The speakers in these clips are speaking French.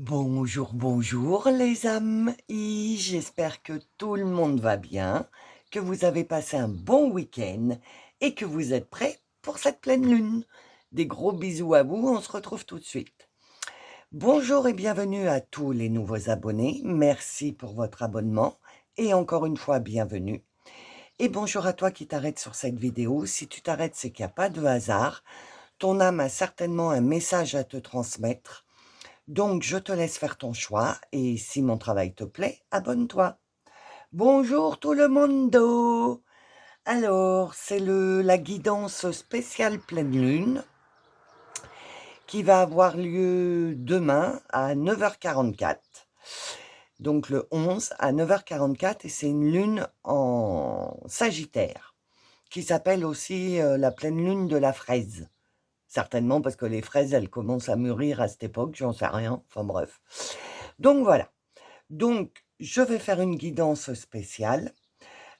Bonjour, bonjour les amis, j'espère que tout le monde va bien, que vous avez passé un bon week-end et que vous êtes prêts pour cette pleine lune. Des gros bisous à vous, on se retrouve tout de suite. Bonjour et bienvenue à tous les nouveaux abonnés, merci pour votre abonnement et encore une fois bienvenue. Et bonjour à toi qui t'arrêtes sur cette vidéo, si tu t'arrêtes c'est qu'il n'y a pas de hasard, ton âme a certainement un message à te transmettre. Donc, je te laisse faire ton choix et si mon travail te plaît, abonne-toi. Bonjour tout le monde. Alors, c'est la guidance spéciale pleine lune qui va avoir lieu demain à 9h44. Donc le 11 à 9h44 et c'est une lune en Sagittaire qui s'appelle aussi la pleine lune de la fraise. Certainement parce que les fraises, elles commencent à mûrir à cette époque, j'en sais rien, enfin bref. Donc voilà. Donc, je vais faire une guidance spéciale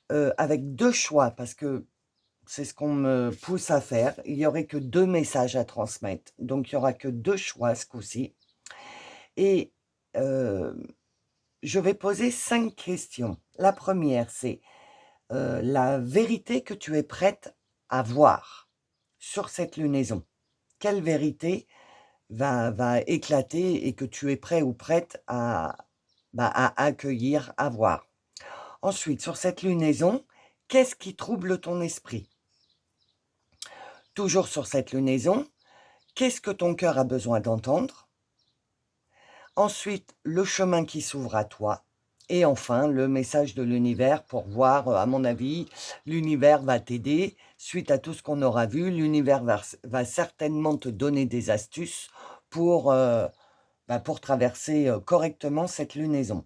avec deux choix parce que c'est ce qu'on me pousse à faire. Il n'y aurait que deux messages à transmettre. Donc, il n'y aura que deux choix ce coup-ci. Et je vais poser 5 questions. La première, c'est la vérité que tu es prête à voir sur cette lunaison. Quelle vérité va éclater et que tu es prêt ou prête à accueillir, à voir. Ensuite, sur cette lunaison, qu'est-ce qui trouble ton esprit? Toujours sur cette lunaison, qu'est-ce que ton cœur a besoin d'entendre? Ensuite, le chemin qui s'ouvre à toi. Et enfin, le message de l'univers pour voir, à mon avis, l'univers va t'aider. Suite à tout ce qu'on aura vu, l'univers va certainement te donner des astuces pour traverser correctement cette lunaison.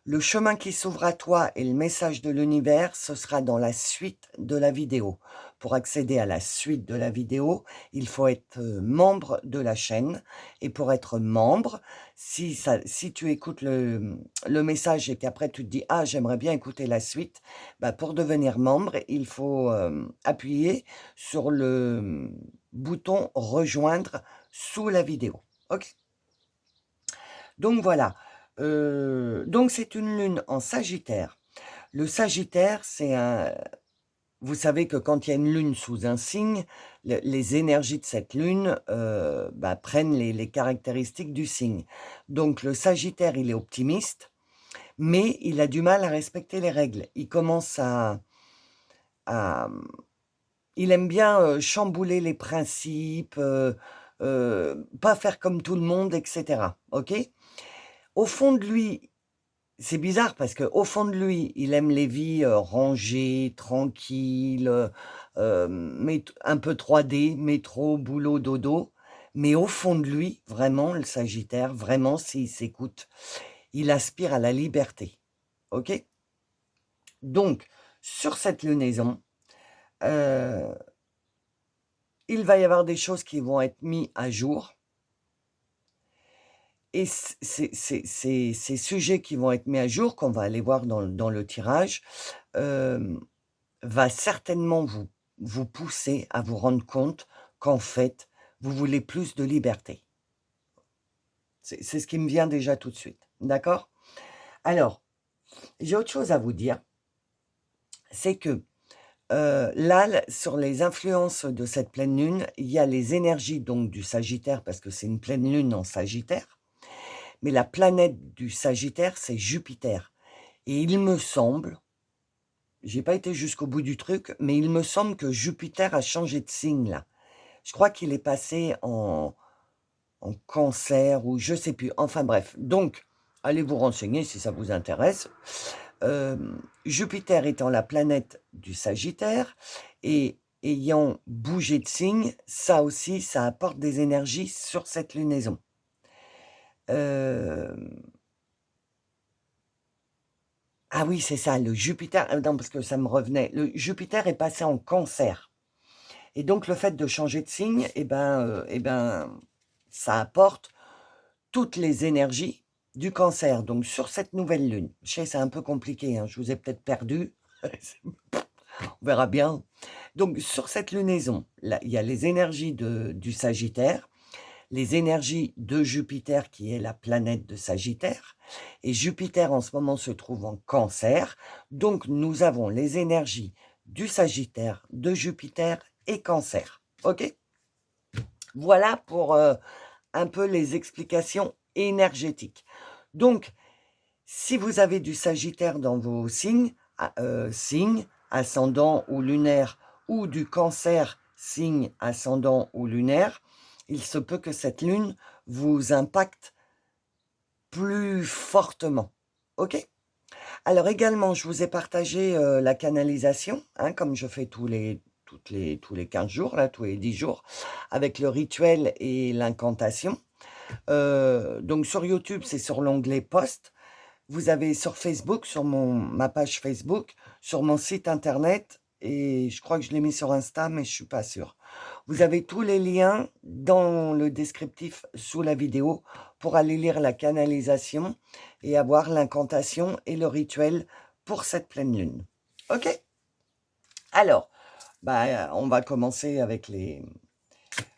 Le chemin qui s'ouvre à toi et le message de l'univers, ce sera dans la suite de la vidéo. Pour accéder à la suite de la vidéo, il faut être membre de la chaîne. Et pour être membre, si tu écoutes le message et qu'après tu te dis « Ah, j'aimerais bien écouter la suite », pour devenir membre, il faut appuyer sur le bouton « Rejoindre » sous la vidéo. Ok ? Donc voilà, donc c'est une lune en Sagittaire. Le Sagittaire, vous savez que quand il y a une lune sous un signe, les énergies de cette lune prennent les caractéristiques du signe. Donc le Sagittaire, il est optimiste, mais il a du mal à respecter les règles. Il commence à il aime bien chambouler les principes, pas faire comme tout le monde, etc. Ok ? Au fond de lui, c'est bizarre parce qu'au fond de lui, il aime les vies rangées, tranquilles, un peu 3D, métro, boulot, dodo. Mais au fond de lui, vraiment, le Sagittaire, vraiment, s'il s'écoute, il aspire à la liberté. Ok ? Donc, sur cette lunaison, il va y avoir des choses qui vont être mises à jour. Et ces sujets qui vont être mis à jour, qu'on va aller voir dans le tirage, va certainement vous pousser à vous rendre compte qu'en fait, vous voulez plus de liberté. C'est ce qui me vient déjà tout de suite. D'accord? Alors, j'ai autre chose à vous dire. C'est que là, sur les influences de cette pleine lune, il y a les énergies donc du Sagittaire, parce que c'est une pleine lune en Sagittaire. Mais la planète du Sagittaire, c'est Jupiter. Et il me semble, j'ai pas été jusqu'au bout du truc, mais il me semble que Jupiter a changé de signe là. Je crois qu'il est passé en Cancer ou je sais plus. Enfin bref, donc allez vous renseigner si ça vous intéresse. Jupiter étant la planète du Sagittaire et ayant bougé de signe, ça aussi, ça apporte des énergies sur cette lunaison. Ah oui, c'est ça, le Jupiter, non, parce que ça me revenait, le Jupiter est passé en Cancer. Et donc, le fait de changer de signe, ça apporte toutes les énergies du Cancer, donc sur cette nouvelle lune. Je sais, c'est un peu compliqué, hein, je vous ai peut-être perdu, on verra bien. Donc, sur cette lunaison, là, il y a les énergies du Sagittaire, les énergies de Jupiter, qui est la planète de Sagittaire. Et Jupiter, en ce moment, se trouve en Cancer. Donc, nous avons les énergies du Sagittaire, de Jupiter et Cancer. OK? Voilà pour un peu les explications énergétiques. Donc, si vous avez du Sagittaire dans vos signes, ascendant ou lunaire, ou du Cancer, signe ascendant ou lunaire, il se peut que cette lune vous impacte plus fortement. OK? Alors également, je vous ai partagé la canalisation, hein, comme je fais tous les 15 jours, là, tous les 10 jours, avec le rituel et l'incantation. Donc sur YouTube, c'est sur l'onglet post. Vous avez sur Facebook, sur ma page Facebook, sur mon site internet, et je crois que je l'ai mis sur Insta, mais je suis pas sûre. Vous avez tous les liens dans le descriptif sous la vidéo pour aller lire la canalisation et avoir l'incantation et le rituel pour cette pleine lune. OK? Alors, on va commencer avec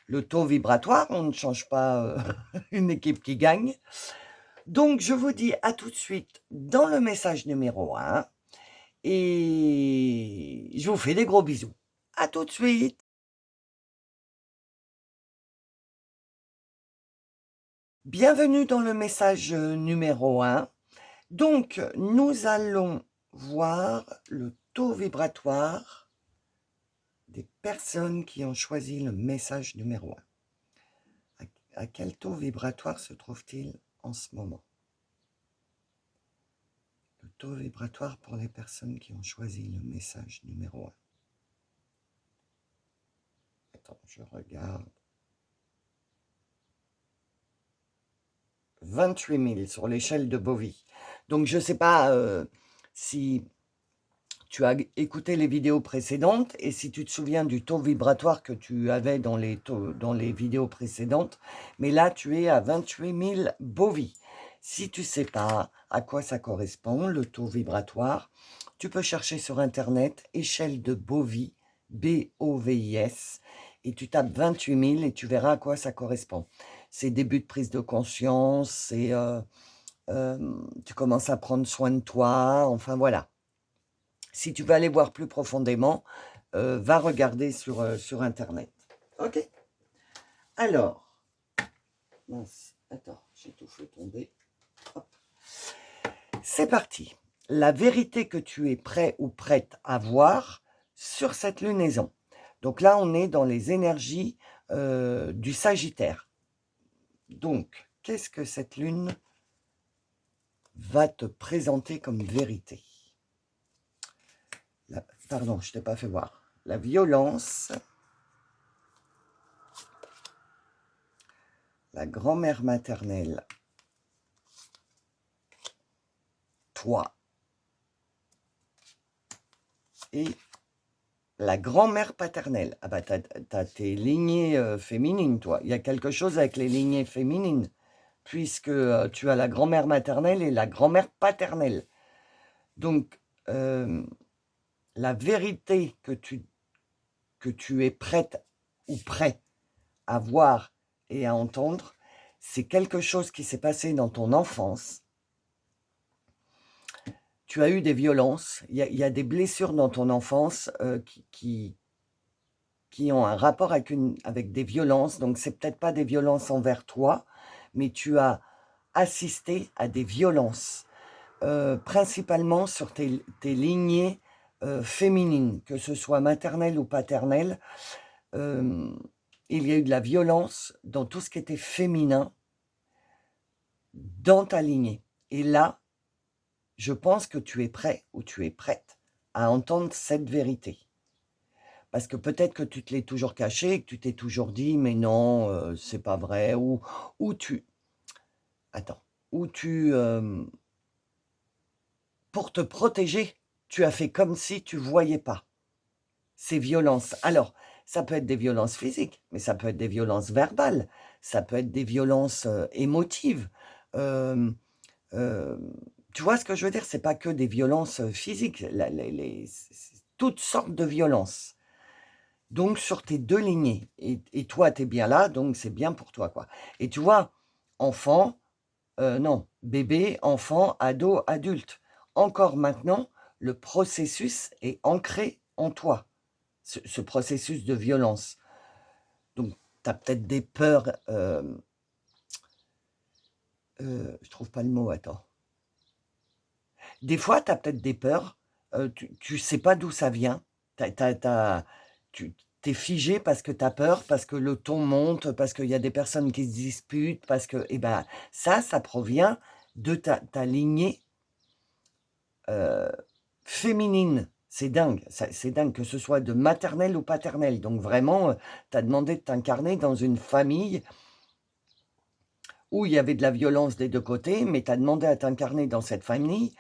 le taux vibratoire. On ne change pas une équipe qui gagne. Donc, je vous dis à tout de suite dans le message numéro 1 et je vous fais des gros bisous. À tout de suite. Bienvenue dans le message numéro 1. Donc, nous allons voir le taux vibratoire des personnes qui ont choisi le message numéro 1. À quel taux vibratoire se trouve-t-il en ce moment? Le taux vibratoire pour les personnes qui ont choisi le message numéro 1. Attends, je regarde. 28 000 sur l'échelle de Bovie. Donc, je ne sais pas si tu as écouté les vidéos précédentes et si tu te souviens du taux vibratoire que tu avais dans les vidéos précédentes. Mais là, tu es à 28 000 Bovie. Si tu ne sais pas à quoi ça correspond, le taux vibratoire, tu peux chercher sur Internet échelle de Bovie, B-O-V-I-S, et tu tapes 28 000 et tu verras à quoi ça correspond. C'est début de prise de conscience, c'est tu commences à prendre soin de toi, enfin voilà. Si tu veux aller voir plus profondément, va regarder sur Internet. OK? Alors, mince, attends, j'ai tout fait tomber. Hop. C'est parti. La vérité que tu es prêt ou prête à voir sur cette lunaison. Donc là, on est dans les énergies du Sagittaire. Donc, qu'est-ce que cette lune va te présenter comme vérité? Pardon, je ne t'ai pas fait voir. La violence, la grand-mère maternelle, toi, et la grand-mère paternelle. Ah bah, t'as tes lignées féminines, toi. Il y a quelque chose avec les lignées féminines, puisque tu as la grand-mère maternelle et la grand-mère paternelle. Donc, la vérité que tu es prête ou prêt à voir et à entendre, c'est quelque chose qui s'est passé dans ton enfance. Tu as eu des violences, il y a des blessures dans ton enfance qui ont un rapport avec des violences. Donc, c'est peut-être pas des violences envers toi, mais tu as assisté à des violences, principalement sur tes lignées féminines, que ce soit maternelle ou paternelle. Il y a eu de la violence dans tout ce qui était féminin dans ta lignée. Et là, je pense que tu es prêt ou tu es prête à entendre cette vérité. Parce que peut-être que tu te l'es toujours caché et que tu t'es toujours dit, mais non, c'est pas vrai. Ou tu... Attends. Ou tu... pour te protéger, tu as fait comme si tu voyais pas ces violences. Alors, ça peut être des violences physiques, mais ça peut être des violences verbales, ça peut être des violences émotives. Tu vois ce que je veux dire? C'est pas que des violences physiques, toutes sortes de violences. Donc, sur tes 2 lignées. Et toi, tu es bien là, donc c'est bien pour toi, quoi. Et tu vois, enfant, non, bébé, enfant, ado, adulte. Encore maintenant, le processus est ancré en toi, ce processus de violence. Donc, tu as peut-être des peurs, je trouve pas le mot, attends. Des fois, tu as peut-être des peurs, tu sais pas d'où ça vient. Tu es figé parce que tu as peur, parce que le ton monte, parce qu'il y a des personnes qui se disputent, parce que et ben, ça provient de ta lignée, féminine. C'est dingue, c'est dingue que ce soit de maternelle ou paternelle. Donc vraiment, tu as demandé de t'incarner dans une famille où il y avait de la violence des 2 côtés, mais tu as demandé à t'incarner dans cette famille,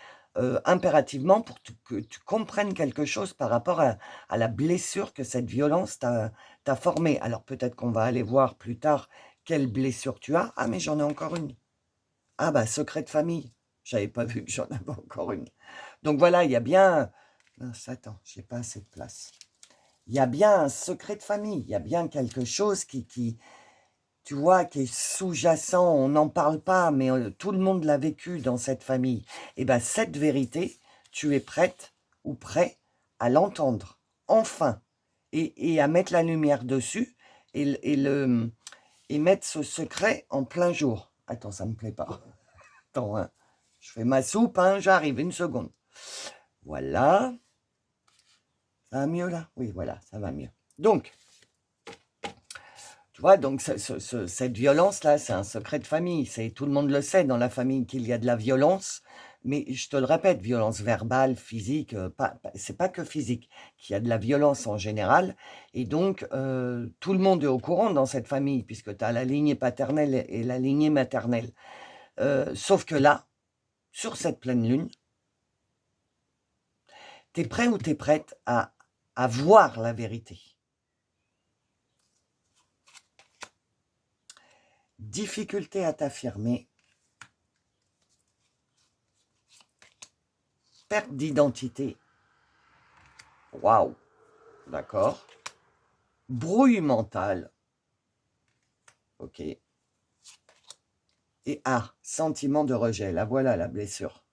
impérativement pour que tu comprennes quelque chose par rapport à la blessure que cette violence t'a formée. Alors peut-être qu'on va aller voir plus tard quelle blessure tu as. Ah mais j'en ai encore une. Ah bah secret de famille. J'avais pas vu que j'en avais encore une. Donc voilà, il y a bien mince, attends, j'ai pas assez de place. Il y a bien un secret de famille, il y a bien quelque chose qui tu vois, qui est sous-jacent, on n'en parle pas, mais tout le monde l'a vécu dans cette famille. Et bien, cette vérité, tu es prête ou prêt à l'entendre, enfin, et à mettre la lumière dessus et mettre ce secret en plein jour. Attends, ça me plaît pas. Attends, hein. Je fais ma soupe, hein, j'arrive, une seconde. Voilà. Ça va mieux là? Oui, voilà, ça va mieux. Donc, tu vois, donc cette violence-là, c'est un secret de famille. Tout le monde le sait dans la famille qu'il y a de la violence, mais je te le répète, violence verbale, physique, c'est pas que physique, qu'il y a de la violence en général. Et donc, tout le monde est au courant dans cette famille, puisque tu as la lignée paternelle et la lignée maternelle. Sauf que là, sur cette pleine lune, tu es prêt ou tu es prête à voir la vérité. Difficulté à t'affirmer, perte d'identité. Waouh, d'accord. Brouille mentale. Ok. Et sentiment de rejet. Là, voilà la blessure.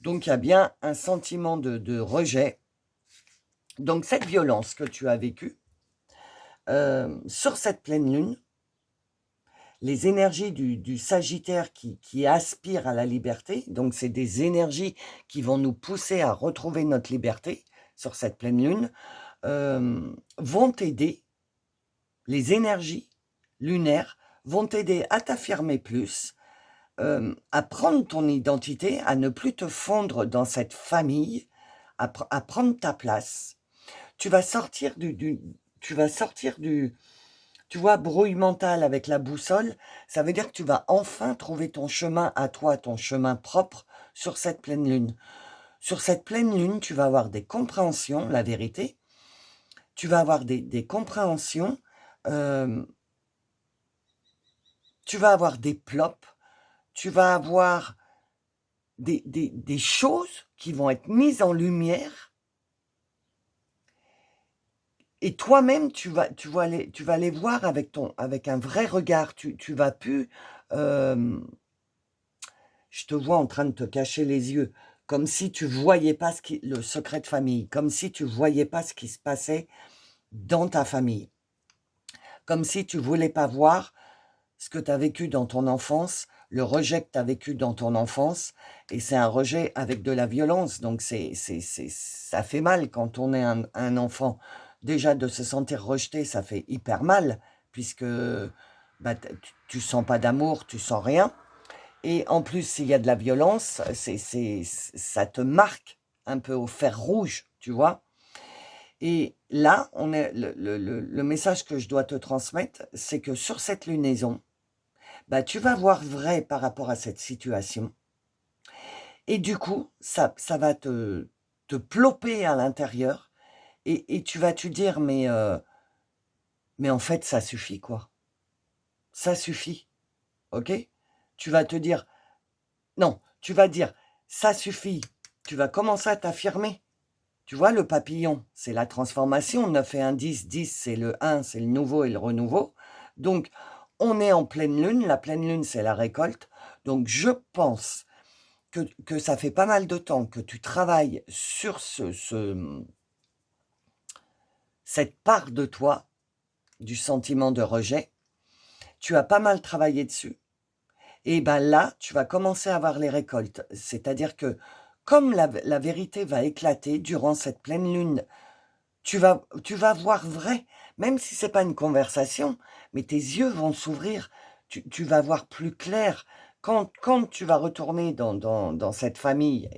Donc, il y a bien un sentiment de rejet. Donc, cette violence que tu as vécue, sur cette pleine lune, les énergies du Sagittaire qui aspirent à la liberté, donc c'est des énergies qui vont nous pousser à retrouver notre liberté sur cette pleine lune, vont t'aider, les énergies lunaires vont t'aider à t'affirmer plus, à prendre ton identité, à ne plus te fondre dans cette famille, à prendre ta place. Tu vas sortir tu vois, brouille mental avec la boussole, ça veut dire que tu vas enfin trouver ton chemin à toi, ton chemin propre sur cette pleine lune. Sur cette pleine lune, tu vas avoir des compréhensions, la vérité. Tu vas avoir des compréhensions, tu vas avoir des plops, tu vas avoir des choses qui vont être mises en lumière. Et toi-même, tu vas les voir avec un vrai regard. Tu vas plus... je te vois en train de te cacher les yeux, comme si tu voyais pas le secret de famille, comme si tu voyais pas ce qui se passait dans ta famille, comme si tu voulais pas voir ce que tu as vécu dans ton enfance, le rejet que tu as vécu dans ton enfance, et c'est un rejet avec de la violence, donc ça fait mal quand on est un enfant. Déjà, de se sentir rejeté, ça fait hyper mal, puisque bah, tu sens pas d'amour, tu sens rien. Et en plus, s'il y a de la violence, ça te marque un peu au fer rouge, tu vois. Et là, le message que je dois te transmettre, c'est que sur cette lunaison, bah, tu vas voir vrai par rapport à cette situation. Et du coup, ça va te ploper à l'intérieur. Et tu vas te dire, mais en fait, ça suffit, quoi. Ça suffit, ok? Tu vas te dire, non, tu vas dire, ça suffit. Tu vas commencer à t'affirmer. Tu vois, le papillon, c'est la transformation. 9 et 1, 10, 10, c'est le 1, c'est le nouveau et le renouveau. Donc, on est en pleine lune. La pleine lune, c'est la récolte. Donc, je pense que ça fait pas mal de temps que tu travailles sur cette part de toi, du sentiment de rejet. Tu as pas mal travaillé dessus. Et ben là, tu vas commencer à avoir les récoltes. C'est-à-dire que comme la vérité va éclater durant cette pleine lune, tu vas voir vrai, même si c'est pas une conversation, mais tes yeux vont s'ouvrir, tu vas voir plus clair. Quand tu vas retourner dans cette famille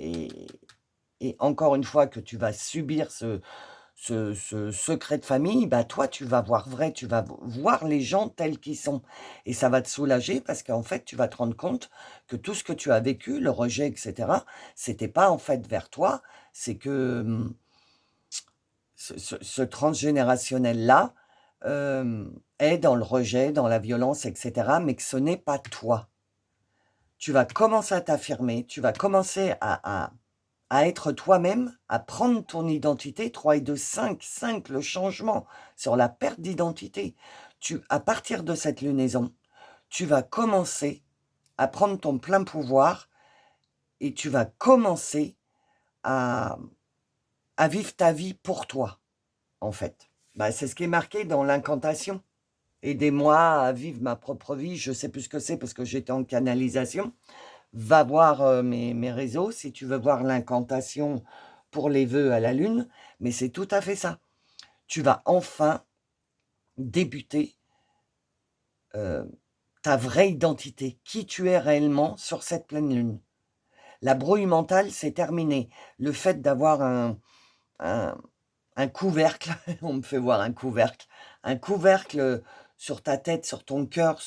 et encore une fois que tu vas subir ce secret de famille, bah, toi, tu vas voir vrai, tu vas voir les gens tels qu'ils sont. Et ça va te soulager parce qu'en fait, tu vas te rendre compte que tout ce que tu as vécu, le rejet, et cetera, c'était pas en fait vers toi, c'est que ce transgénérationnel-là est dans le rejet, dans la violence, et cetera, mais que ce n'est pas toi. Tu vas commencer à t'affirmer, tu vas commencer à être toi-même, à prendre ton identité. 3 et 2, 5, 5, le changement sur la perte d'identité. À partir de cette lunaison, tu vas commencer à prendre ton plein pouvoir et tu vas commencer à vivre ta vie pour toi, en fait. Bah, c'est ce qui est marqué dans l'incantation. Aidez-moi à vivre ma propre vie. Je sais plus ce que c'est parce que j'étais en canalisation. Va voir mes réseaux si tu veux voir l'incantation pour les vœux à la lune. Mais c'est tout à fait ça. Tu vas enfin débuter ta vraie identité, qui tu es réellement sur cette pleine lune. La brouille mentale, c'est terminé. Le fait d'avoir un couvercle, on me fait voir un couvercle sur ta tête, sur ton cœur,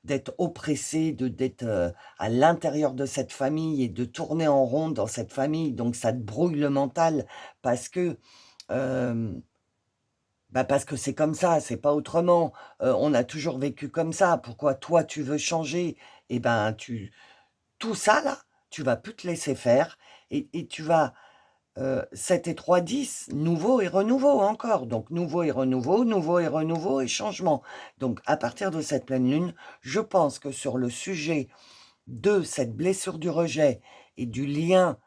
d'être oppressé, d'être à l'intérieur de cette famille et de tourner en rond dans cette famille. Donc ça te brouille le mental parce que parce que c'est comme ça, c'est pas autrement. On a toujours vécu comme ça. Pourquoi toi tu veux changer? Et ben tout ça là, tu vas plus te laisser faire et tu vas 7 et 3, 10, nouveau et renouveau encore. Donc nouveau et renouveau et changement. Donc à partir de cette pleine lune, je pense que sur le sujet de cette blessure du rejet et du lien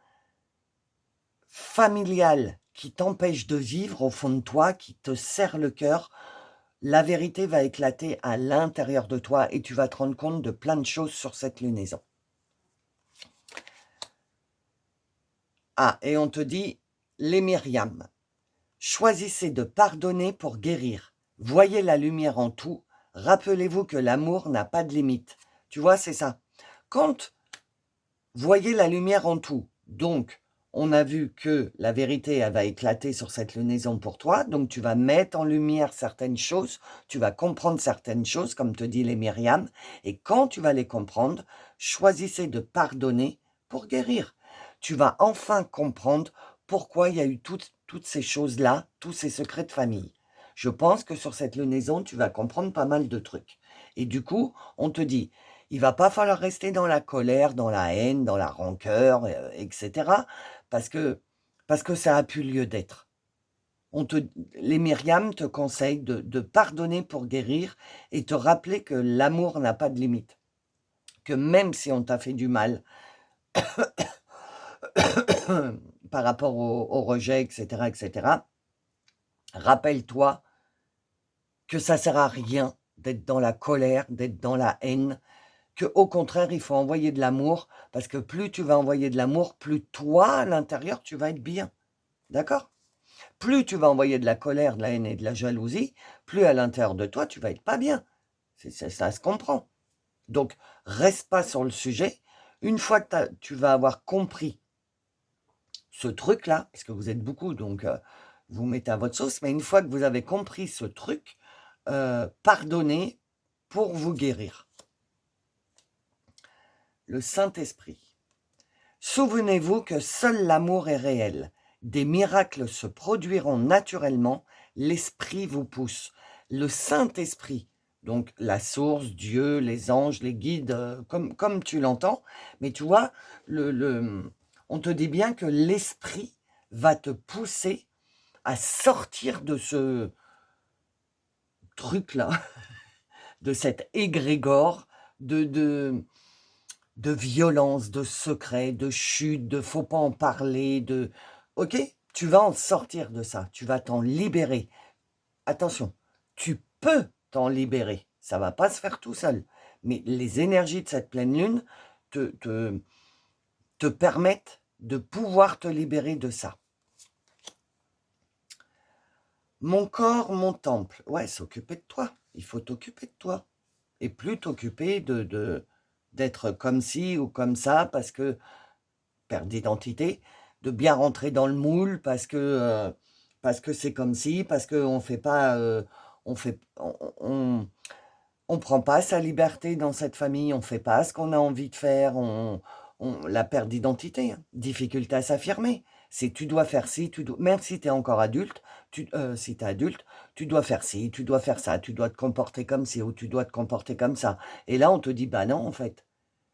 familial qui t'empêche de vivre au fond de toi, qui te serre le cœur, la vérité va éclater à l'intérieur de toi et tu vas te rendre compte de plein de choses sur cette lunaison. Ah, et on te dit, les Myriam, choisissez de pardonner pour guérir. Voyez la lumière en tout. Rappelez-vous que l'amour n'a pas de limite. Tu vois, c'est ça. Quand voyez la lumière en tout, donc on a vu que la vérité, elle va éclater sur cette lunaison pour toi, donc tu vas mettre en lumière certaines choses, tu vas comprendre certaines choses, comme te dit les Myriam, et quand tu vas les comprendre, choisissez de pardonner pour guérir. Tu vas enfin comprendre pourquoi il y a eu toutes ces choses-là, tous ces secrets de famille. Je pense que sur cette lunaison, tu vas comprendre pas mal de trucs. Et du coup, on te dit, il va pas falloir rester dans la colère, dans la haine, dans la rancœur, etc. Parce que ça a plus lieu d'être. Les Myriam te conseillent de pardonner pour guérir et te rappeler que l'amour n'a pas de limite. Que même si on t'a fait du mal, par rapport au rejet, etc., rappelle-toi que ça sert à rien d'être dans la colère, d'être dans la haine, que au contraire, il faut envoyer de l'amour, parce que plus tu vas envoyer de l'amour, plus toi, à l'intérieur, tu vas être bien. D'accord? Plus tu vas envoyer de la colère, de la haine et de la jalousie, plus à l'intérieur de toi, tu vas être pas bien. Ça se comprend. Donc, reste pas sur le sujet. Une fois que tu vas avoir compris ce truc-là, parce que vous êtes beaucoup, donc vous mettez à votre sauce, mais une fois que vous avez compris ce truc, pardonnez pour vous guérir. Le Saint-Esprit. Souvenez-vous que seul l'amour est réel. Des miracles se produiront naturellement, l'Esprit vous pousse. Le Saint-Esprit, donc la source, Dieu, les anges, les guides, comme tu l'entends, mais tu vois, on te dit bien que l'Esprit va te pousser à sortir de ce truc-là, de cet égrégore de violence, de secret, de chute, de faut pas en parler, de... Ok, tu vas en sortir de ça, tu vas t'en libérer. Attention, tu peux t'en libérer, ça va pas se faire tout seul. Mais les énergies de cette pleine lune te permettent de pouvoir te libérer de ça. Mon corps, mon temple. Ouais, s'occuper de toi. Il faut t'occuper de toi. Et plus t'occuper d'être comme ci ou comme ça, parce que, perte d'identité, de bien rentrer dans le moule, parce que c'est comme ci, parce qu'on fait pas... on prend pas sa liberté dans cette famille, on fait pas ce qu'on a envie de faire, la perte d'identité, hein, difficulté à s'affirmer. C'est tu dois faire ci, même si tu es encore adulte, si tu es adulte, tu dois faire ci, tu dois faire ça, tu dois te comporter comme ci ou tu dois te comporter comme ça. Et là, on te dit, bah non, en fait,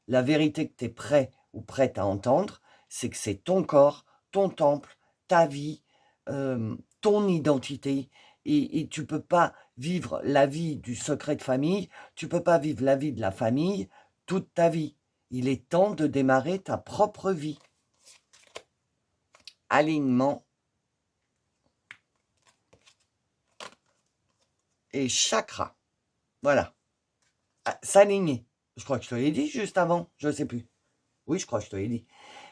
la vérité que tu es prêt ou prête à entendre, c'est que c'est ton corps, ton temple, ta vie, ton identité. Et tu ne peux pas vivre la vie du secret de famille, tu ne peux pas vivre la vie de la famille toute ta vie. Il est temps de démarrer ta propre vie. Alignement et chakra. Voilà. S'aligner. Je crois que je te l'ai dit juste avant, je ne sais plus. Oui, je crois que je te l'ai dit.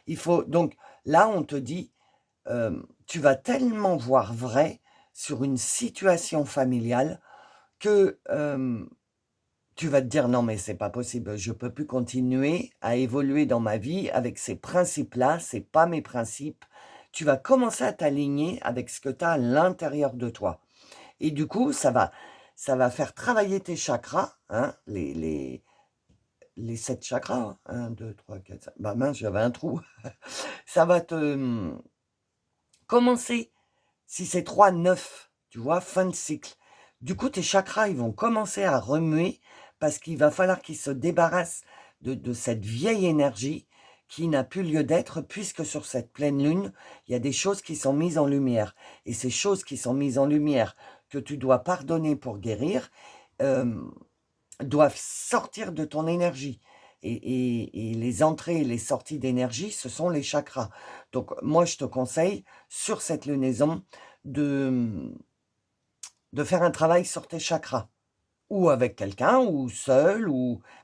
Il faut donc, là, on te dit, tu vas tellement voir vrai sur une situation familiale que tu vas te dire non mais c'est pas possible, je peux plus continuer à évoluer dans ma vie avec ces principes-là, c'est pas mes principes. Tu vas commencer à t'aligner avec ce que tu as à l'intérieur de toi. Et du coup, ça va faire travailler tes chakras, hein, les 7 chakras, 1, 2, 3, 4, 5. Bah mince, j'avais un trou. Ça va te commencer, si c'est 3, 9, tu vois, fin de cycle. Du coup, tes chakras, ils vont commencer à remuer parce qu'il va falloir qu'ils se débarrassent de cette vieille énergie qui n'a plus lieu d'être, puisque sur cette pleine lune, il y a des choses qui sont mises en lumière. Et ces choses qui sont mises en lumière, que tu dois pardonner pour guérir, doivent sortir de ton énergie. Et les entrées et les sorties d'énergie, ce sont les chakras. Donc, moi, je te conseille, sur cette lunaison, de faire un travail sur tes chakras. Ou avec quelqu'un, ou seul,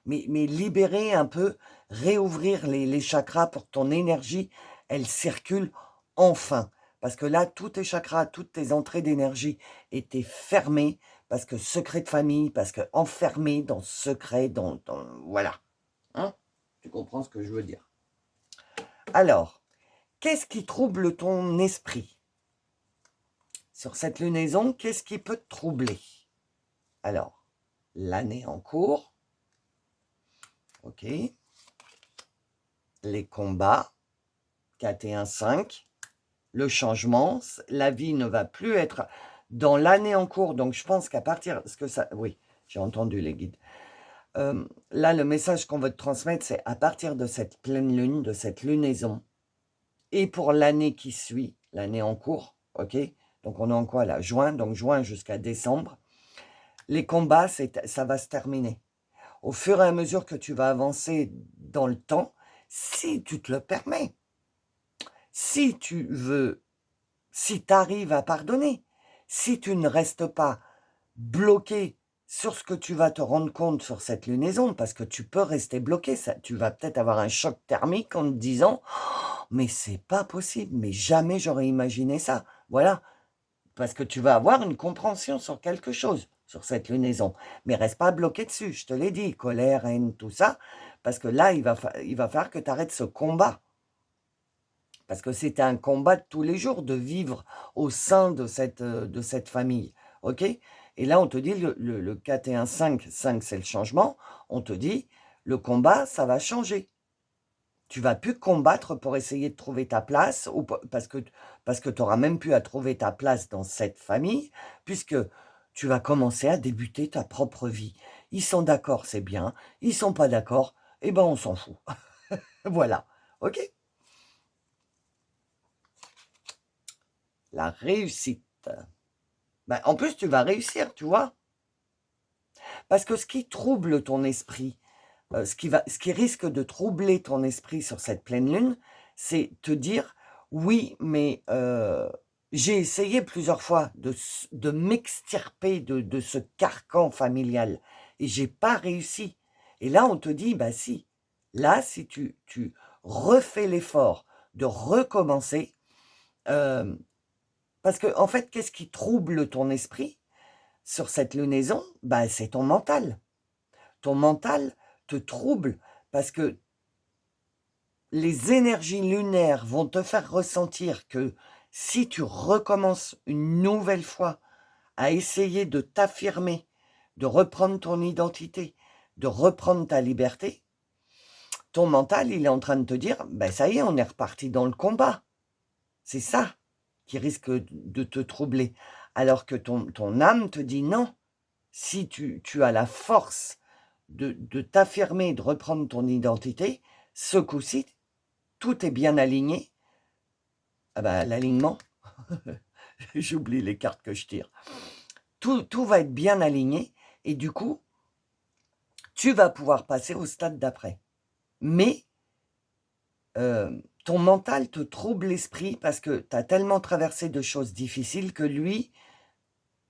mais libérer un peu, réouvrir les chakras pour que ton énergie, elle circule enfin. Parce que là, tous tes chakras, toutes tes entrées d'énergie étaient fermées, parce que secret de famille, parce que enfermé dans secret, voilà. Hein? Tu comprends ce que je veux dire. Alors, qu'est-ce qui trouble ton esprit? Sur cette lunaison, qu'est-ce qui peut te troubler? Alors, l'année en cours, ok, les combats, 4 et 1, 5, le changement, la vie ne va plus être dans l'année en cours, donc je pense qu'à partir, oui, j'ai entendu les guides. Là, le message qu'on veut te transmettre, c'est à partir de cette pleine lune, de cette lunaison, et pour l'année qui suit, l'année en cours, ok, donc on est en quoi là? Juin, donc juin jusqu'à décembre, les combats, ça va se terminer. Au fur et à mesure que tu vas avancer dans le temps, si tu te le permets, si tu veux, si tu arrives à pardonner, si tu ne restes pas bloqué sur ce que tu vas te rendre compte sur cette lunaison, parce que tu peux rester bloqué, tu vas peut-être avoir un choc thermique en te disant oh, « mais c'est pas possible, mais jamais j'aurais imaginé ça ». Voilà, parce que tu vas avoir une compréhension sur quelque chose, sur cette lunaison. Mais reste pas bloqué dessus, je te l'ai dit, colère, haine, tout ça, parce que là, il va falloir que tu arrêtes ce combat. Parce que c'est un combat de tous les jours de vivre au sein de cette famille. Ok? Et là, on te dit, le 4 et 1, 5, 5 c'est le changement. On te dit, le combat, ça va changer. Tu vas plus combattre pour essayer de trouver ta place, ou parce que tu n'auras même plus à trouver ta place dans cette famille, puisque tu vas commencer à débuter ta propre vie. Ils sont d'accord, c'est bien. Ils sont pas d'accord, eh ben on s'en fout. Voilà. Ok? La réussite. Ben, en plus, tu vas réussir, tu vois. Parce que ce qui trouble ton esprit, ce qui risque de troubler ton esprit sur cette pleine lune, c'est te dire, oui, mais j'ai essayé plusieurs fois de m'extirper de ce carcan familial et j'ai pas réussi. Et là, on te dit, bah si, là, si tu refais l'effort de recommencer, euh, parce que en fait, qu'est-ce qui trouble ton esprit sur cette lunaison? Bah, c'est ton mental. Ton mental te trouble parce que les énergies lunaires vont te faire ressentir que si tu recommences une nouvelle fois à essayer de t'affirmer, de reprendre ton identité, de reprendre ta liberté, ton mental, il est en train de te dire, ben ça y est, on est reparti dans le combat. C'est ça qui risque de te troubler. Alors que ton âme te dit non, si tu as la force de t'affirmer, de reprendre ton identité, ce coup-ci, tout est bien aligné. Ah ben, l'alignement, j'oublie les cartes que je tire. Tout va être bien aligné et du coup, tu vas pouvoir passer au stade d'après. Mais ton mental te trouble l'esprit parce que tu as tellement traversé de choses difficiles que lui,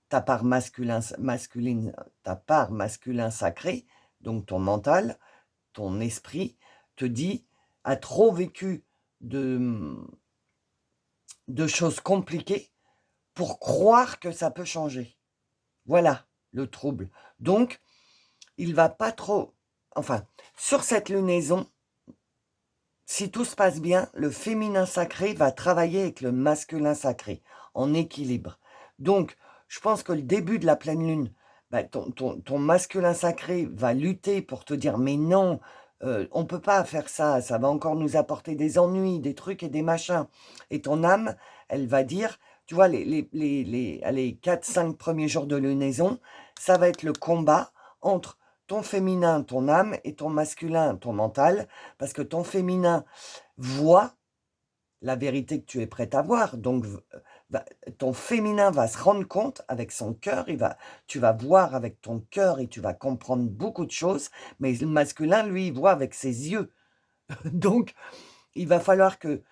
ta part ta part masculin sacré, donc ton mental, ton esprit, te dit, a trop vécu de choses compliquées pour croire que ça peut changer. Voilà le trouble. Donc, il va pas trop... Enfin, sur cette lunaison, si tout se passe bien, le féminin sacré va travailler avec le masculin sacré, en équilibre. Donc, je pense que le début de la pleine lune, bah, ton masculin sacré va lutter pour te dire, mais non, on ne peut pas faire ça, ça va encore nous apporter des ennuis, des trucs et des machins. Et ton âme, elle va dire, tu vois, allez, 4-5 premiers jours de lunaison, ça va être le combat entre ton féminin, ton âme, et ton masculin, ton mental, parce que ton féminin voit la vérité que tu es prête à voir. Donc, ton féminin va se rendre compte avec son cœur, tu vas voir avec ton cœur et tu vas comprendre beaucoup de choses, mais le masculin, lui, il voit avec ses yeux. Donc, il va falloir que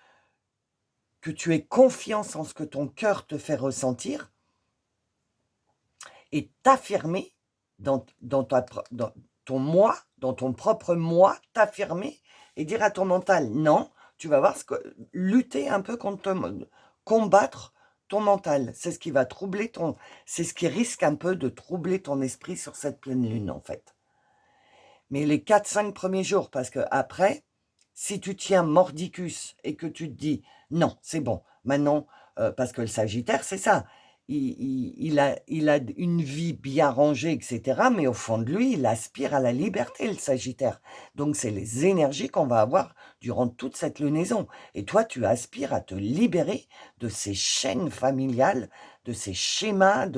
tu aies confiance en ce que ton cœur te fait ressentir et t'affirmer dans ton moi, dans ton propre moi, t'affirmer et dire à ton mental, non, tu vas voir, lutter un peu combattre ton mental. C'est ce qui va troubler c'est ce qui risque un peu de troubler ton esprit sur cette pleine lune, en fait. Mais les 4-5 premiers jours, parce que après, si tu tiens mordicus et que tu te dis, non, c'est bon, maintenant, parce que le Sagittaire, c'est ça, il a une vie bien rangée, etc., mais au fond de lui, il aspire à la liberté, le Sagittaire. Donc, c'est les énergies qu'on va avoir durant toute cette lunaison. Et toi, tu aspires à te libérer de ces chaînes familiales, de ces schémas,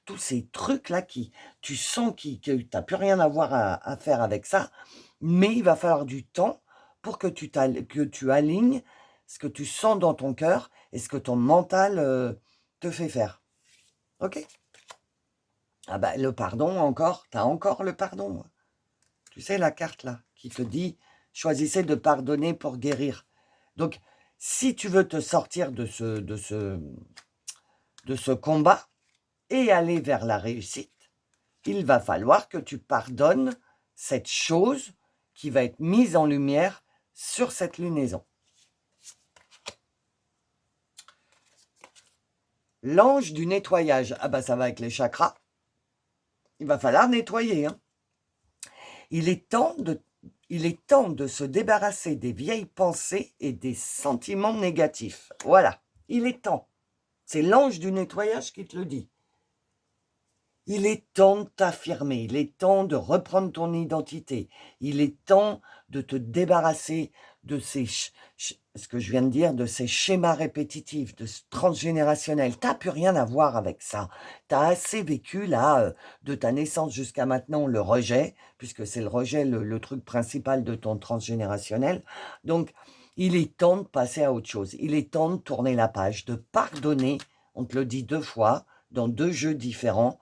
tous ces trucs-là qui, tu sens que tu n'as plus rien à voir à faire avec ça, mais il va falloir du temps pour que tu alignes ce que tu sens dans ton cœur et ce que ton mental te fait faire. Ok? Ah bah le pardon encore, t'as encore le pardon. Tu sais la carte là qui te dit choisissez de pardonner pour guérir. Donc si tu veux te sortir de ce combat et aller vers la réussite, il va falloir que tu pardonnes cette chose qui va être mise en lumière sur cette lunaison. L'ange du nettoyage. Ah bah ça va avec les chakras. Il va falloir nettoyer. Hein. Il est temps de se débarrasser des vieilles pensées et des sentiments négatifs. Voilà, il est temps. C'est l'ange du nettoyage qui te le dit. Il est temps de t'affirmer, il est temps de reprendre ton identité, il est temps de te débarrasser de ce que je viens de dire, de ces schémas répétitifs, de ce transgénérationnel. T'as plus rien à voir avec ça. T'as assez vécu là, de ta naissance jusqu'à maintenant, le rejet, puisque c'est le rejet le truc principal de ton transgénérationnel. Donc, il est temps de passer à autre chose. Il est temps de tourner la page, de pardonner. On te le dit 2 fois, dans 2 jeux différents.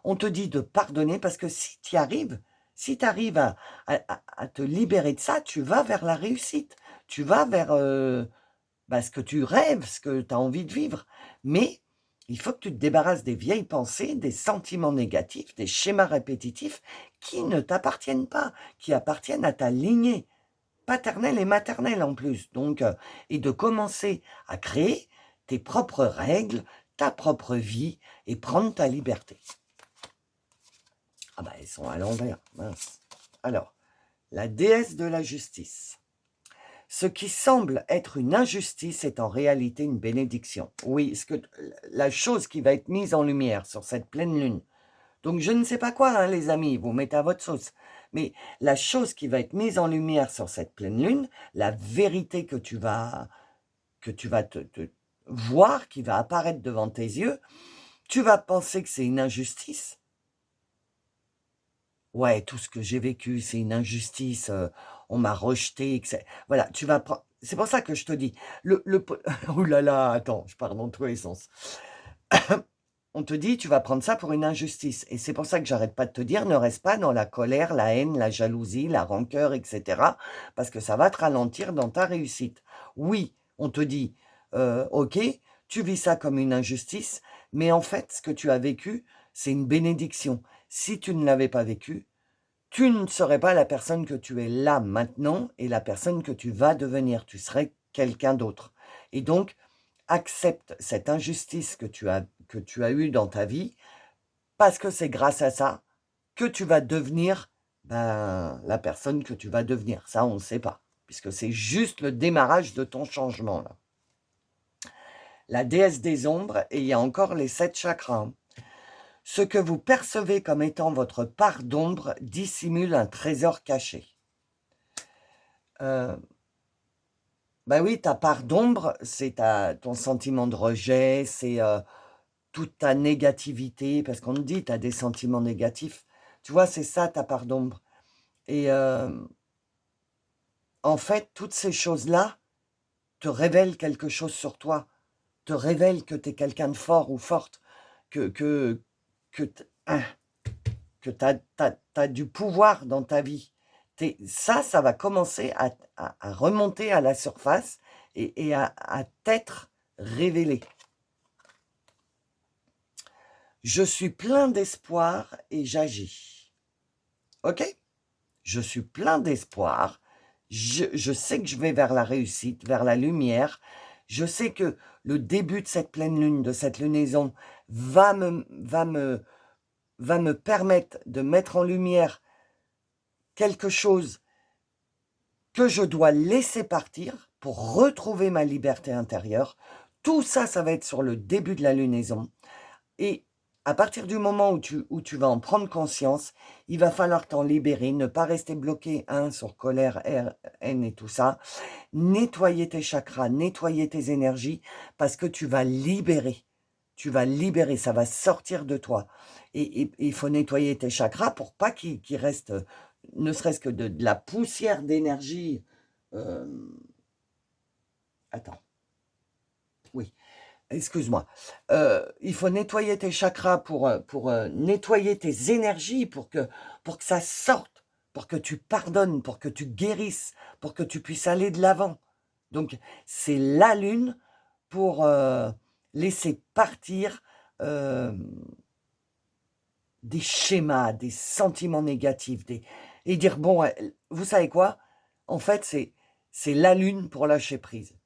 On te dit de pardonner parce que si tu arrives, si tu arrives à te libérer de ça, tu vas vers la réussite. Tu vas vers ce que tu rêves, ce que tu as envie de vivre. Mais il faut que tu te débarrasses des vieilles pensées, des sentiments négatifs, des schémas répétitifs qui ne t'appartiennent pas, qui appartiennent à ta lignée paternelle et maternelle en plus. Donc, et de commencer à créer tes propres règles, ta propre vie et prendre ta liberté. Ah bah, elles sont à l'envers, mince. Alors, la déesse de la justice. Ce qui semble être une injustice est en réalité une bénédiction. Oui, la chose qui va être mise en lumière sur cette pleine lune. Donc je ne sais pas quoi, hein, les amis, vous mettez à votre sauce. Mais la chose qui va être mise en lumière sur cette pleine lune, la vérité que tu vas te voir, qui va apparaître devant tes yeux, tu vas penser que c'est une injustice. Ouais, tout ce que j'ai vécu, c'est une injustice, on m'a rejeté, voilà, tu vas prendre. C'est pour ça que je te dis, ouh là là, attends, je pars dans tous les sens. On te dit, tu vas prendre ça pour une injustice. Et c'est pour ça que j'arrête pas de te dire, ne reste pas dans la colère, la haine, la jalousie, la rancœur, etc. Parce que ça va te ralentir dans ta réussite. Oui, on te dit, ok, tu vis ça comme une injustice, mais en fait, ce que tu as vécu, c'est une bénédiction. Si tu ne l'avais pas vécu, tu ne serais pas la personne que tu es là maintenant et la personne que tu vas devenir. Tu serais quelqu'un d'autre. Et donc, accepte cette injustice que tu as eue dans ta vie, parce que c'est grâce à ça que tu vas devenir la personne que tu vas devenir. Ça, on ne sait pas, puisque c'est juste le démarrage de ton changement, là. La déesse des ombres, et il y a encore les 7 chakras. Ce que vous percevez comme étant votre part d'ombre dissimule un trésor caché. Oui, ta part d'ombre, c'est ton sentiment de rejet, c'est toute ta négativité, parce qu'on te dit, tu as des sentiments négatifs. Tu vois, c'est ça ta part d'ombre. Et en fait, toutes ces choses-là te révèlent quelque chose sur toi, te révèlent que tu es quelqu'un de fort ou forte, que tu as du pouvoir dans ta vie. Ça va commencer à remonter à la surface et à t'être révélé. Je suis plein d'espoir et j'agis. Ok ? Je suis plein d'espoir. Je sais que je vais vers la réussite, vers la lumière. Je sais que le début de cette pleine lune, de cette lunaison, va me permettre de mettre en lumière quelque chose que je dois laisser partir pour retrouver ma liberté intérieure. Tout ça, ça va être sur le début de la lunaison. Et à partir du moment où tu vas en prendre conscience, il va falloir t'en libérer, ne pas rester bloqué sur colère, haine et tout ça. Nettoyer tes chakras, nettoyer tes énergies, parce que tu vas libérer. Tu vas libérer, ça va sortir de toi. Et il faut nettoyer tes chakras pour pas qu'il reste, ne serait-ce que de la poussière d'énergie. Attends. Oui. Excuse-moi. Il faut nettoyer tes chakras pour nettoyer tes énergies, pour que ça sorte, pour que tu pardonnes, pour que tu guérisses, pour que tu puisses aller de l'avant. Donc, c'est la lune pour laisser partir des schémas, des sentiments négatifs, et dire, bon, vous savez quoi? En fait, c'est la lune pour lâcher prise.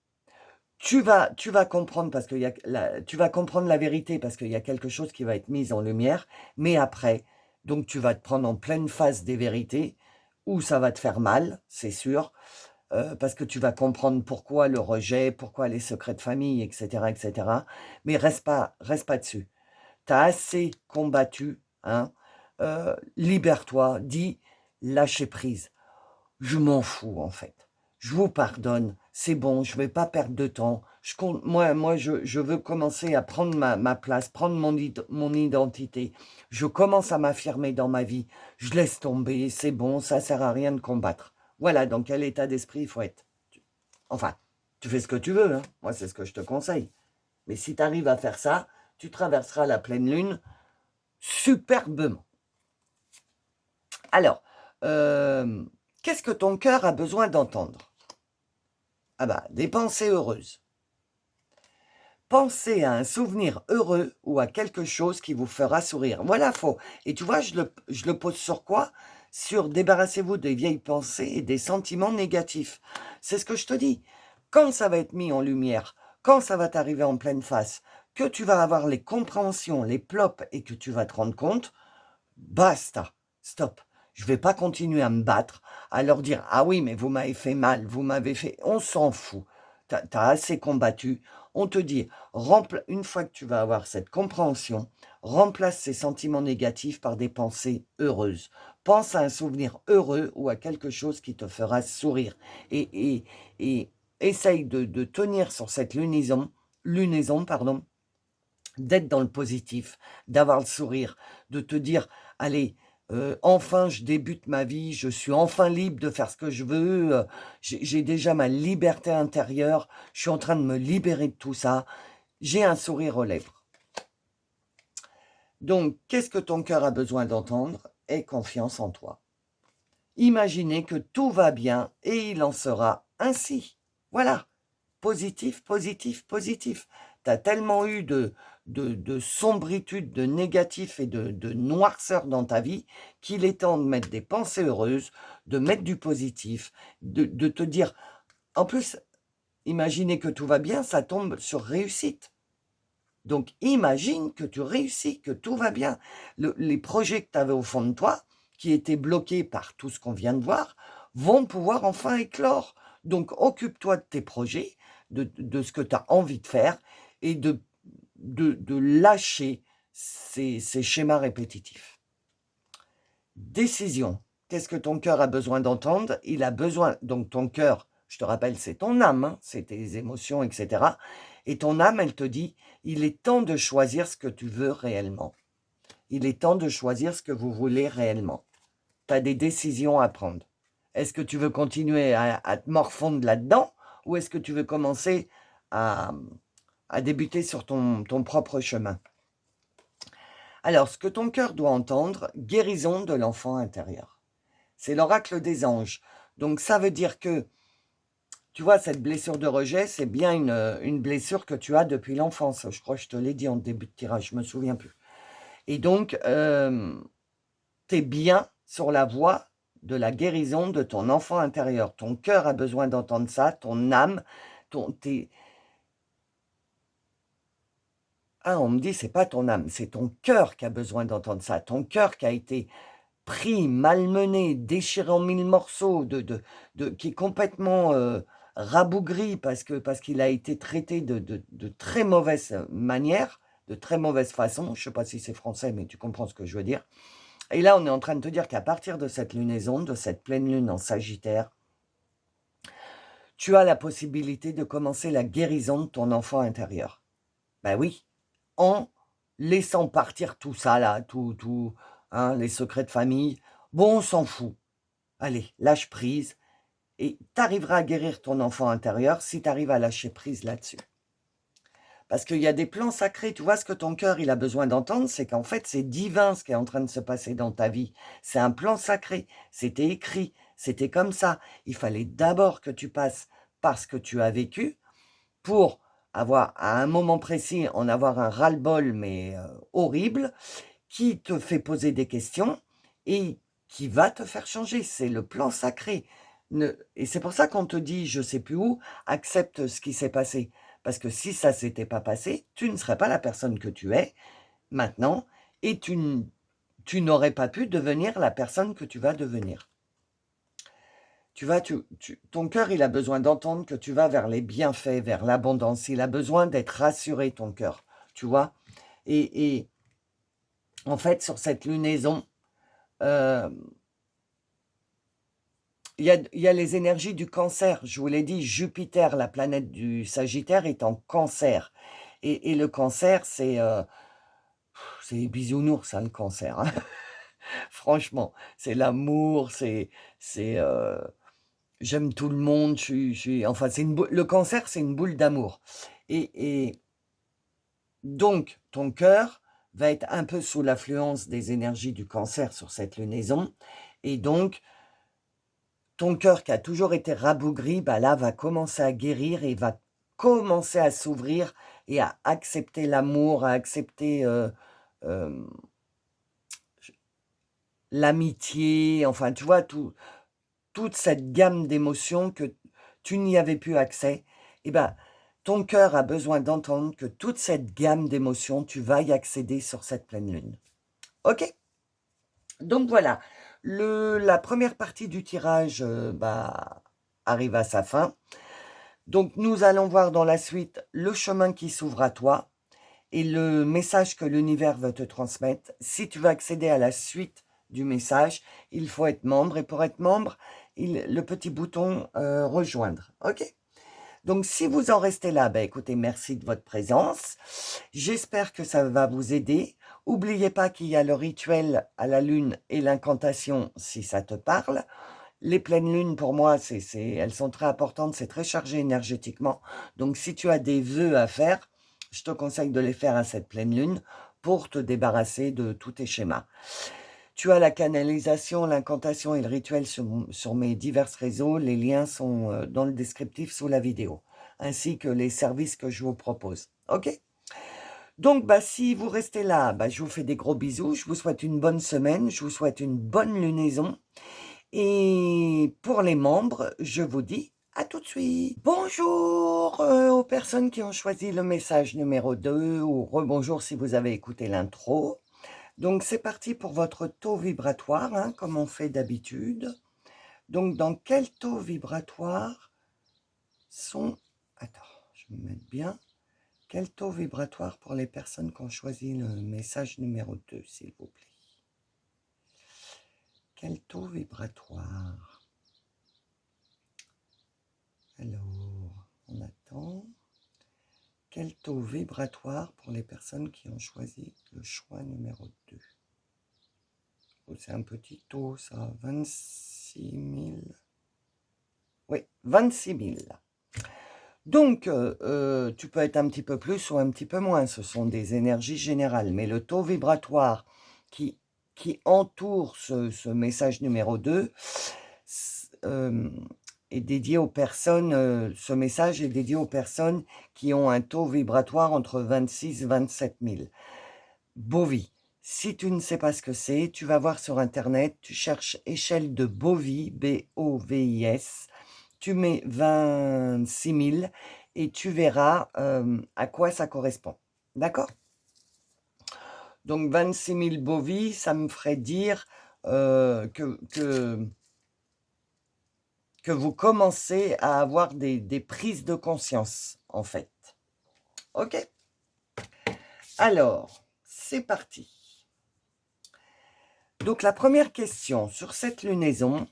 Tu vas comprendre parce que tu vas comprendre la vérité parce qu'il y a quelque chose qui va être mis en lumière, mais après, donc tu vas te prendre en pleine face des vérités où ça va te faire mal, c'est sûr, parce que tu vas comprendre pourquoi le rejet, pourquoi les secrets de famille, etc., etc. Mais reste pas dessus. Tu as assez combattu, hein, libère-toi, dis lâcher prise. Je m'en fous en fait. Je vous pardonne, c'est bon, je ne vais pas perdre de temps. Je veux commencer à prendre ma place, prendre mon identité. Je commence à m'affirmer dans ma vie. Je laisse tomber, c'est bon, ça ne sert à rien de combattre. Voilà dans quel état d'esprit il faut être. Enfin, tu fais ce que tu veux, hein. Moi, c'est ce que je te conseille. Mais si tu arrives à faire ça, tu traverseras la pleine lune superbement. Alors, qu'est-ce que ton cœur a besoin d'entendre? Ah bah, des pensées heureuses. Pensez à un souvenir heureux ou à quelque chose qui vous fera sourire. Voilà, faux. Et tu vois, je le pose sur quoi? Sur débarrassez-vous des vieilles pensées et des sentiments négatifs. C'est ce que je te dis. Quand ça va être mis en lumière, quand ça va t'arriver en pleine face, que tu vas avoir les compréhensions, les plops et que tu vas te rendre compte, basta, stop. Je ne vais pas continuer à me battre, à leur dire ah oui, mais vous m'avez fait mal, vous m'avez fait. On s'en fout. Tu as assez combattu. On te dit, une fois que tu vas avoir cette compréhension, remplace ces sentiments négatifs par des pensées heureuses. Pense à un souvenir heureux ou à quelque chose qui te fera sourire. Et essaye de tenir sur cette lunaison, pardon, d'être dans le positif, d'avoir le sourire, de te dire, allez, enfin je débute ma vie, je suis enfin libre de faire ce que je veux, j'ai déjà ma liberté intérieure, je suis en train de me libérer de tout ça, j'ai un sourire aux lèvres. Donc, qu'est-ce que ton cœur a besoin d'entendre? Aie confiance en toi. Imaginez que tout va bien et il en sera ainsi. Voilà. Positif, positif, positif. Tu as tellement eu de sombritude, de négatif et de noirceur dans ta vie qu'il est temps de mettre des pensées heureuses, de mettre du positif, de te dire... En plus, imaginer que tout va bien, ça tombe sur réussite. Donc, imagine que tu réussis, que tout va bien. Les projets que tu avais au fond de toi, qui étaient bloqués par tout ce qu'on vient de voir, vont pouvoir enfin éclore. Donc, occupe-toi de tes projets, de ce que tu as envie de faire et de lâcher ces schémas répétitifs. Décision. Qu'est-ce que ton cœur a besoin d'entendre? Il a besoin, donc ton cœur, je te rappelle, c'est ton âme, hein, c'est tes émotions, etc. Et ton âme, elle te dit, il est temps de choisir ce que tu veux réellement. Il est temps de choisir ce que vous voulez réellement. Tu as des décisions à prendre. Est-ce que tu veux continuer à te morfondre là-dedans ou est-ce que tu veux commencer à débuter sur ton propre chemin? Alors, ce que ton cœur doit entendre, guérison de l'enfant intérieur. C'est l'oracle des anges. Donc, ça veut dire que, tu vois, cette blessure de rejet, c'est bien une blessure que tu as depuis l'enfance. Je crois que je te l'ai dit en début de tirage, je ne me souviens plus. Et donc, tu es bien sur la voie de la guérison de ton enfant intérieur. Ton cœur a besoin d'entendre ça, ton âme, Ah, on me dit, c'est pas ton âme, c'est ton cœur qui a besoin d'entendre ça. Ton cœur qui a été pris, malmené, déchiré en mille morceaux, qui est complètement rabougri parce qu'il a été traité de très mauvaise manière, de très mauvaise façon. Je ne sais pas si c'est français, mais tu comprends ce que je veux dire. Et là, on est en train de te dire qu'à partir de cette lunaison, de cette pleine lune en Sagittaire, tu as la possibilité de commencer la guérison de ton enfant intérieur. Ben oui, en laissant partir tout ça là, tout, hein, les secrets de famille. Bon, on s'en fout. Allez, lâche prise. Et tu arriveras à guérir ton enfant intérieur si tu arrives à lâcher prise là-dessus. Parce qu'il y a des plans sacrés. Tu vois, ce que ton cœur il a besoin d'entendre, c'est qu'en fait, c'est divin ce qui est en train de se passer dans ta vie. C'est un plan sacré. C'était écrit. C'était comme ça. Il fallait d'abord que tu passes par ce que tu as vécu pour avoir, à un moment précis, en avoir un ras-le-bol, mais horrible, qui te fait poser des questions et qui va te faire changer. C'est le plan sacré. Et c'est pour ça qu'on te dit, je ne sais plus où, accepte ce qui s'est passé. Parce que si ça ne s'était pas passé, tu ne serais pas la personne que tu es maintenant et tu n'aurais pas pu devenir la personne que tu vas devenir. Ton cœur, il a besoin d'entendre que tu vas vers les bienfaits, vers l'abondance. Il a besoin d'être rassuré, ton cœur, tu vois. Et en fait, sur cette lunaison, il y a les énergies du cancer. Je vous l'ai dit, Jupiter, la planète du Sagittaire, est en cancer. Et le cancer, c'est bisounours, ça, le cancer. Hein. Franchement, c'est l'amour, c'est j'aime tout le monde, enfin, le cancer, c'est une boule d'amour. Et donc, ton cœur va être un peu sous l'affluence des énergies du cancer sur cette lunaison. Et donc, ton cœur qui a toujours été rabougri, bah là, va commencer à guérir et va commencer à s'ouvrir et à accepter l'amour, à accepter euh, l'amitié, enfin, tu vois, toute cette gamme d'émotions que tu n'y avais plus accès. Et ben, ton cœur a besoin d'entendre que toute cette gamme d'émotions, tu vas y accéder sur cette pleine lune. Ok? Donc voilà, la première partie du tirage arrive à sa fin. Donc nous allons voir dans la suite le chemin qui s'ouvre à toi et le message que l'univers veut te transmettre. Si tu veux accéder à la suite du message, il faut être membre. Et pour être membre, le petit bouton rejoindre. Ok? Donc si vous en restez là, écoutez, merci de votre présence. J'espère que ça va vous aider. N'oubliez pas qu'il y a le rituel à la lune et l'incantation si ça te parle. Les pleines lunes, pour moi, elles sont très importantes, c'est très chargé énergétiquement. Donc, si tu as des vœux à faire, je te conseille de les faire à cette pleine lune pour te débarrasser de tous tes schémas. Tu as la canalisation, l'incantation et le rituel sur mes divers réseaux. Les liens sont dans le descriptif sous la vidéo, ainsi que les services que je vous propose. Ok? Donc, si vous restez là, je vous fais des gros bisous. Je vous souhaite une bonne semaine. Je vous souhaite une bonne lunaison. Et pour les membres, je vous dis à tout de suite. Bonjour aux personnes qui ont choisi le message numéro 2 ou rebonjour si vous avez écouté l'intro. Donc c'est parti pour votre taux vibratoire, hein, comme on fait d'habitude. Donc dans quel taux vibratoire sont... Attends, je vais me mettre bien. Quel taux vibratoire pour les personnes qui ont choisi le message numéro 2, s'il vous plaît? Quel taux vibratoire? Alors, on attend. Quel taux vibratoire pour les personnes qui ont choisi le choix numéro 2? Oh, c'est un petit taux, ça. 26 000. Oui, 26 000. Donc, tu peux être un petit peu plus ou un petit peu moins. Ce sont des énergies générales. Mais le taux vibratoire qui entoure ce message numéro 2 est dédié aux personnes, ce message est dédié aux personnes qui ont un taux vibratoire entre 26 et 27 000. Bovie. Si tu ne sais pas ce que c'est, tu vas voir sur Internet, tu cherches échelle de Bovie, B-O-V-I-S, tu mets 26 000 et tu verras à quoi ça correspond. D'accord? Donc 26 000 Bovie, ça me ferait dire que vous commencez à avoir des prises de conscience, en fait. Ok? Alors, c'est parti. Donc, la première question sur cette lunaison,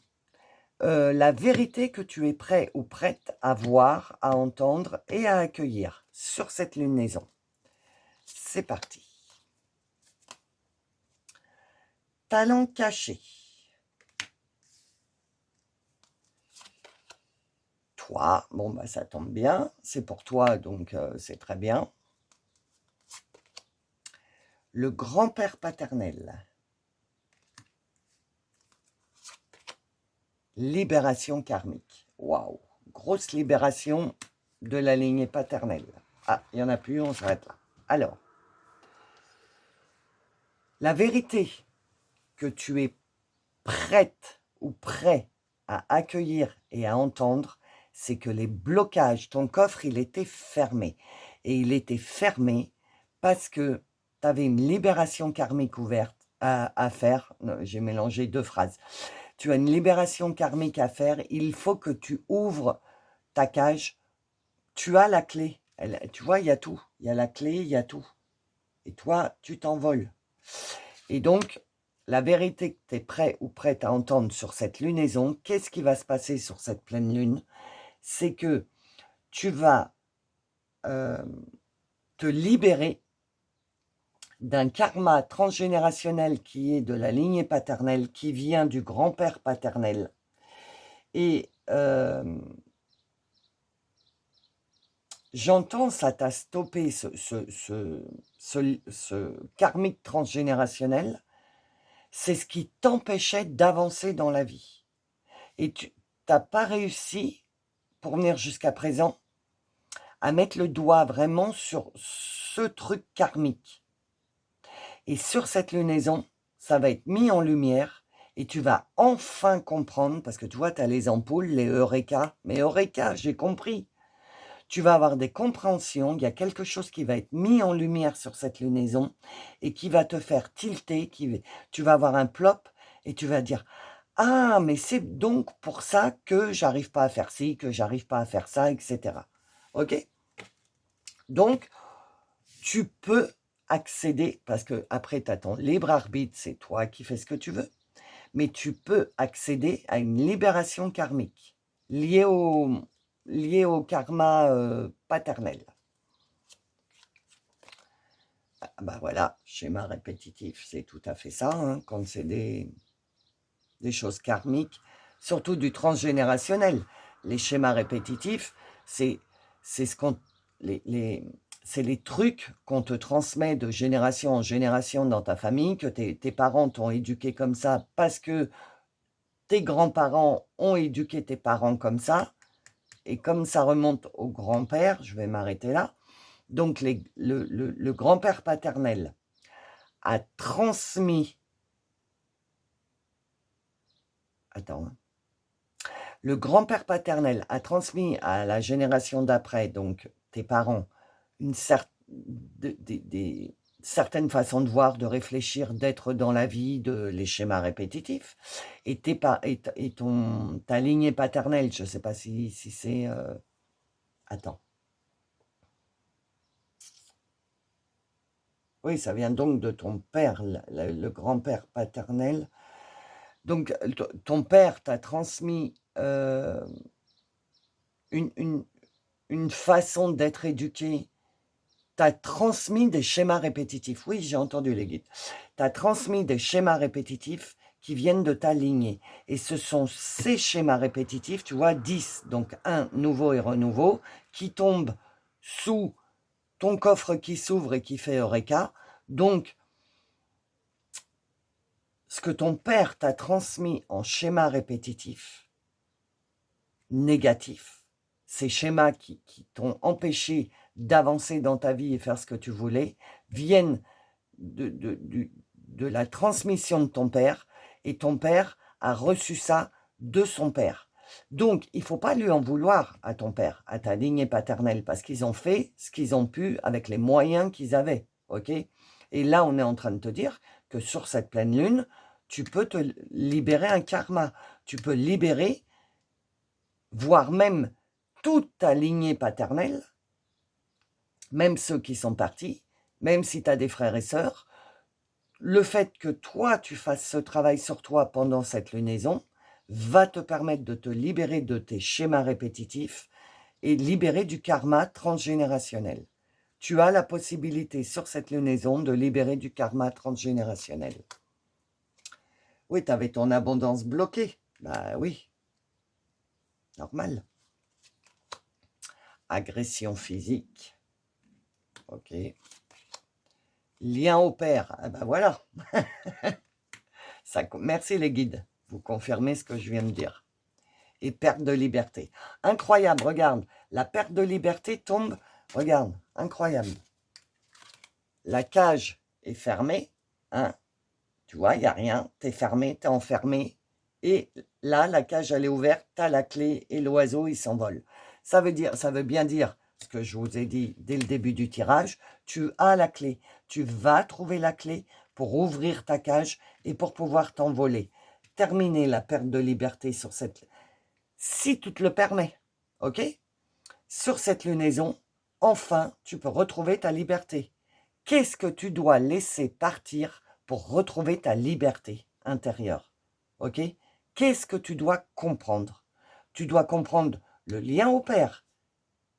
la vérité que tu es prêt ou prête à voir, à entendre et à accueillir sur cette lunaison. C'est parti. Talent caché. Toi, bon, ça tombe bien, c'est pour toi, donc c'est très bien. Le grand-père paternel. Libération karmique. Waouh, grosse libération de la lignée paternelle. Ah, il n'y en a plus, on s'arrête là. Alors, la vérité que tu es prête ou prêt à accueillir et à entendre, c'est que les blocages, ton coffre, il était fermé. Et il était fermé parce que tu avais une libération karmique ouverte à faire. J'ai mélangé deux phrases. Tu as une libération karmique à faire. Il faut que tu ouvres ta cage. Tu as la clé. Tu vois, il y a tout. Il y a la clé, il y a tout. Et toi, tu t'envoles. Et donc, la vérité que tu es prêt ou prête à entendre sur cette lunaison, qu'est-ce qui va se passer sur cette pleine lune? C'est que tu vas te libérer d'un karma transgénérationnel qui est de la lignée paternelle, qui vient du grand-père paternel. Et j'entends, ça t'a stoppé ce karmique transgénérationnel, c'est ce qui t'empêchait d'avancer dans la vie. Et tu n'as pas réussi, pour venir jusqu'à présent, à mettre le doigt vraiment sur ce truc karmique. Et sur cette lunaison, ça va être mis en lumière et tu vas enfin comprendre, parce que tu vois, tu as les ampoules, les Eureka, mais Eureka, j'ai compris. Tu vas avoir des compréhensions, il y a quelque chose qui va être mis en lumière sur cette lunaison et qui va te faire tilter, tu vas avoir un plop et tu vas dire « Ah, mais c'est donc pour ça que j'arrive pas à faire ci, que j'arrive pas à faire ça, etc. » Ok? Donc, tu peux accéder, parce que après tu as ton libre arbitre, c'est toi qui fais ce que tu veux, mais tu peux accéder à une libération karmique liée au karma paternel. Ah, bah voilà, schéma répétitif, c'est tout à fait ça, hein, quand c'est des choses karmiques, surtout du transgénérationnel. Les schémas répétitifs, c'est ce qu'on c'est les trucs qu'on te transmet de génération en génération dans ta famille, que tes parents t'ont éduqué comme ça parce que tes grands-parents ont éduqué tes parents comme ça, et comme ça remonte au grand-père, je vais m'arrêter là, donc le grand-père paternel a transmis, attends, hein. Le grand-père paternel a transmis à la génération d'après, donc tes parents, une certaines façons de voir, de réfléchir, d'être dans la vie, les schémas répétitifs. Et ta lignée paternelle, je ne sais pas si c'est... attends. Oui, ça vient donc de ton père, le grand-père paternel. Donc, ton père t'a transmis une façon d'être éduqué. T'as transmis des schémas répétitifs. Oui, j'ai entendu les guides. T'as transmis des schémas répétitifs qui viennent de ta lignée. Et ce sont ces schémas répétitifs, tu vois, 10, donc un nouveau et renouveau, qui tombent sous ton coffre qui s'ouvre et qui fait Eureka. Donc, ce que ton père t'a transmis en schéma répétitif, négatif, ces schémas qui t'ont empêché d'avancer dans ta vie et faire ce que tu voulais, viennent de la transmission de ton père, et ton père a reçu ça de son père. Donc, il ne faut pas lui en vouloir à ton père, à ta lignée paternelle, parce qu'ils ont fait ce qu'ils ont pu avec les moyens qu'ils avaient. Ok? Et là, on est en train de te dire que sur cette pleine lune, tu peux te libérer un karma. Tu peux libérer, voire même toute ta lignée paternelle, même ceux qui sont partis, même si tu as des frères et sœurs. Le fait que toi, tu fasses ce travail sur toi pendant cette lunaison va te permettre de te libérer de tes schémas répétitifs et libérer du karma transgénérationnel. Tu as la possibilité sur cette lunaison de libérer du karma transgénérationnel. Oui, tu avais ton abondance bloquée. Bah oui, normal. Agression physique. Ok. Lien au père. Ah ben voilà. Merci les guides. Vous confirmez ce que je viens de dire. Et perte de liberté. Incroyable, regarde. La perte de liberté tombe. Regarde, incroyable. La cage est fermée. Hein, tu vois, il n'y a rien. Tu es fermé, tu es enfermé. Et là, la cage, elle est ouverte. Tu as la clé et l'oiseau, il s'envole. Ça veut bien dire ce que je vous ai dit dès le début du tirage. Tu as la clé. Tu vas trouver la clé pour ouvrir ta cage et pour pouvoir t'envoler. Terminer la perte de liberté sur cette... Si tu te le permets, ok? Sur cette lunaison, enfin, tu peux retrouver ta liberté. Qu'est-ce que tu dois laisser partir pour retrouver ta liberté intérieure? Ok? Qu'est-ce que tu dois comprendre? Tu dois comprendre le lien au père.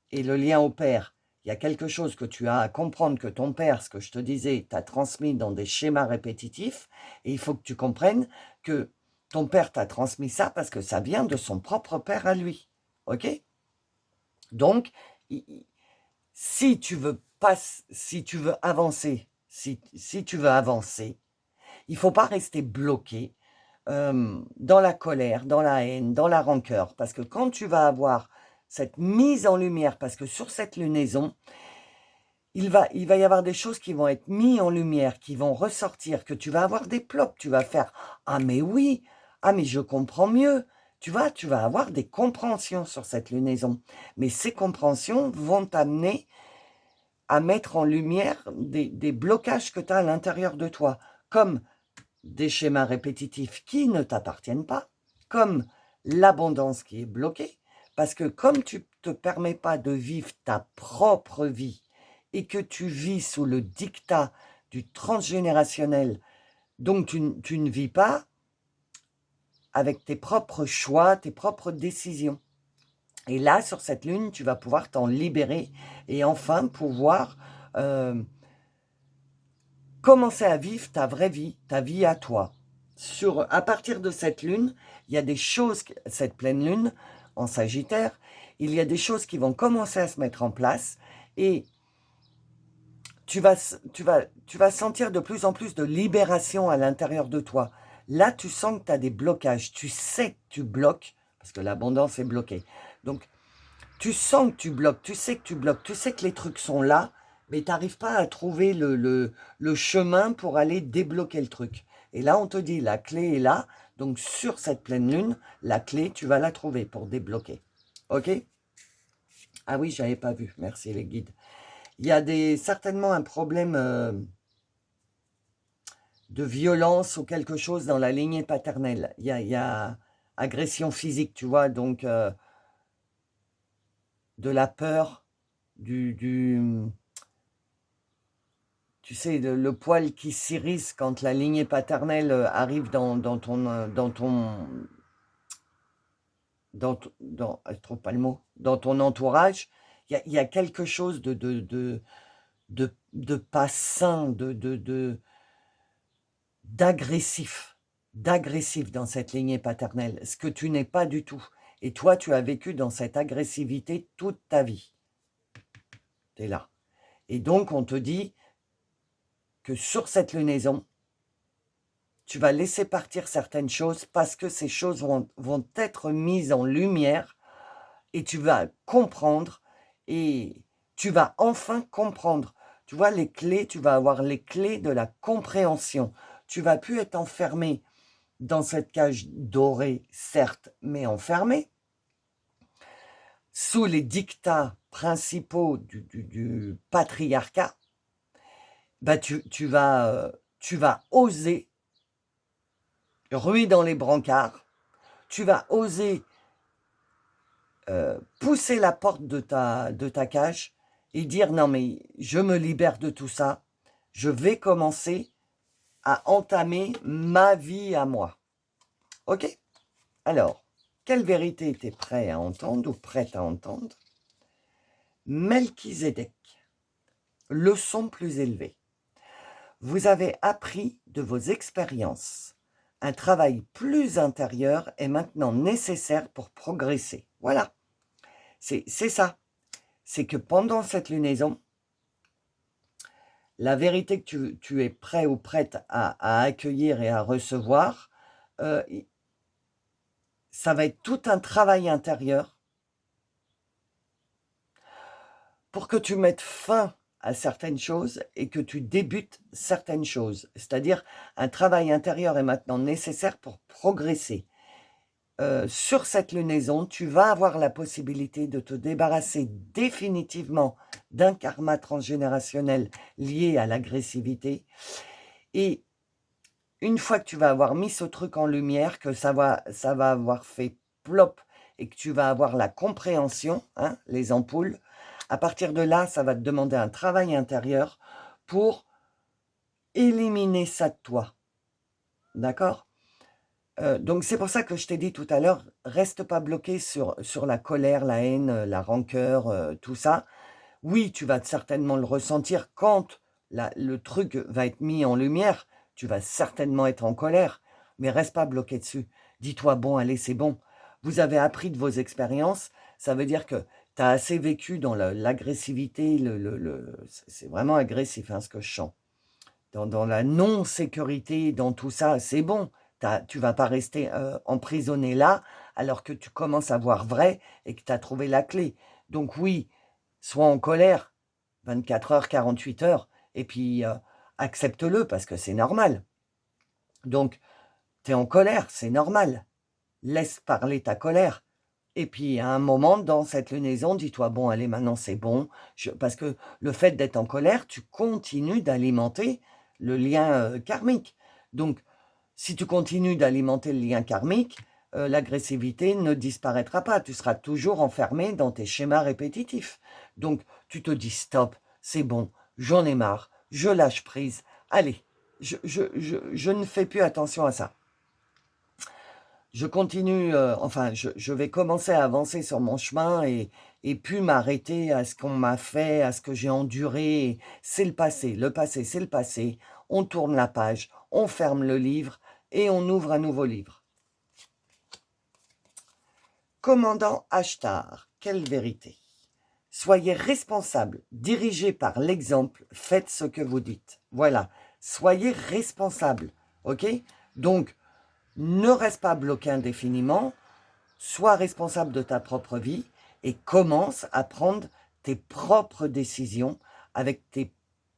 Et le lien au père, il y a quelque chose que tu as à comprendre que ton père, ce que je te disais, t'a transmis dans des schémas répétitifs. Et il faut que tu comprennes que ton père t'a transmis ça parce que ça vient de son propre père à lui. Ok? Donc, si tu veux avancer, si tu veux avancer, il ne faut pas rester bloqué dans la colère, dans la haine, dans la rancœur. Parce que quand tu vas avoir cette mise en lumière, parce que sur cette lunaison, il va y avoir des choses qui vont être mises en lumière, qui vont ressortir, que tu vas avoir des plops, tu vas faire « Ah mais oui, ah mais je comprends mieux ». Tu vas avoir des compréhensions sur cette lunaison. Mais ces compréhensions vont t'amener à mettre en lumière des blocages que tu as à l'intérieur de toi, comme des schémas répétitifs qui ne t'appartiennent pas, comme l'abondance qui est bloquée, parce que comme tu ne te permets pas de vivre ta propre vie et que tu vis sous le diktat du transgénérationnel, donc tu ne vis pas avec tes propres choix, tes propres décisions. Et là, sur cette lune, tu vas pouvoir t'en libérer et enfin pouvoir commencer à vivre ta vraie vie, ta vie à toi. À partir de cette lune, il y a des choses, cette pleine lune en Sagittaire, il y a des choses qui vont commencer à se mettre en place et tu vas sentir de plus en plus de libération à l'intérieur de toi. Là, tu sens que tu as des blocages. Tu sais que tu bloques, parce que l'abondance est bloquée. Donc, tu sens que tu bloques, tu sais que tu bloques, tu sais que les trucs sont là, mais tu n'arrives pas à trouver le chemin pour aller débloquer le truc. Et là, on te dit, la clé est là. Donc, sur cette pleine lune, la clé, tu vas la trouver pour débloquer. OK? Ah oui, je n'avais pas vu. Merci les guides. Il y a certainement un problème de violence ou quelque chose dans la lignée paternelle. Il y a agression physique, tu vois, donc de la peur, tu sais, le poil qui s'irrisse quand la lignée paternelle arrive je trouve pas le mot, dans ton entourage. Il y a quelque chose de pas sain, d'agressif dans cette lignée paternelle, ce que tu n'es pas du tout. Et toi, tu as vécu dans cette agressivité toute ta vie. Tu es là. Et donc, on te dit que sur cette lunaison, tu vas laisser partir certaines choses parce que ces choses vont être mises en lumière et tu vas comprendre et tu vas enfin comprendre. Tu vois, les clés, tu vas avoir les clés de la compréhension. Tu vas plus être enfermé dans cette cage dorée, certes, mais enfermé, sous les dictats principaux du patriarcat. Bah tu vas oser ruer dans les brancards, tu vas oser pousser la porte de ta cage et dire non mais je me libère de tout ça, je vais commencer à entamer ma vie à moi. Ok? Alors, quelle vérité tu es prêt à entendre ou prête à entendre? Melchizedek, leçon plus élevée. Vous avez appris de vos expériences. Un travail plus intérieur est maintenant nécessaire pour progresser. Voilà, c'est ça. C'est que pendant cette lunaison, la vérité que tu es prêt ou prête à accueillir et à recevoir, ça va être tout un travail intérieur pour que tu mettes fin à certaines choses et que tu débutes certaines choses. C'est-à-dire, un travail intérieur est maintenant nécessaire pour progresser. Sur cette lunaison, tu vas avoir la possibilité de te débarrasser définitivement d'un karma transgénérationnel lié à l'agressivité. Et une fois que tu vas avoir mis ce truc en lumière, que ça va avoir fait plop et que tu vas avoir la compréhension, hein, les ampoules, à partir de là, ça va te demander un travail intérieur pour éliminer ça de toi. D'accord ? Donc c'est pour ça que je t'ai dit tout à l'heure, reste pas bloqué sur la colère, la haine, la rancœur, tout ça. Oui, tu vas certainement le ressentir quand le truc va être mis en lumière, tu vas certainement être en colère, mais reste pas bloqué dessus. dis-toi, bon, allez, c'est bon. Vous avez appris de vos expériences, ça veut dire que tu as assez vécu dans l'agressivité, c'est vraiment agressif hein, ce que je sens. Dans la non-sécurité, dans tout ça, c'est bon. Tu vas pas rester emprisonné là, alors que tu commences à voir vrai et que tu as trouvé la clé. Donc oui, sois en colère, 24 heures, 48 heures, et puis accepte-le parce que c'est normal. Donc, tu es en colère, c'est normal. Laisse parler ta colère. Et puis, à un moment, dans cette lunaison, dis-toi, bon, allez, maintenant, c'est bon. Parce que le fait d'être en colère, tu continues d'alimenter le lien karmique. Donc, si tu continues d'alimenter le lien karmique, l'agressivité ne disparaîtra pas. Tu seras toujours enfermé dans tes schémas répétitifs. Donc, tu te dis, stop, c'est bon, j'en ai marre, je lâche prise. Allez, je ne fais plus attention à ça. Je continue, je vais commencer à avancer sur mon chemin et plus m'arrêter à ce qu'on m'a fait, à ce que j'ai enduré. C'est le passé, c'est le passé. On tourne la page, on ferme le livre et on ouvre un nouveau livre. Commandant Ashtar, quelle vérité! Soyez responsable, dirigé par l'exemple, faites ce que vous dites. Voilà, soyez responsable, ok? Donc, ne reste pas bloqué indéfiniment, sois responsable de ta propre vie et commence à prendre tes propres décisions avec tes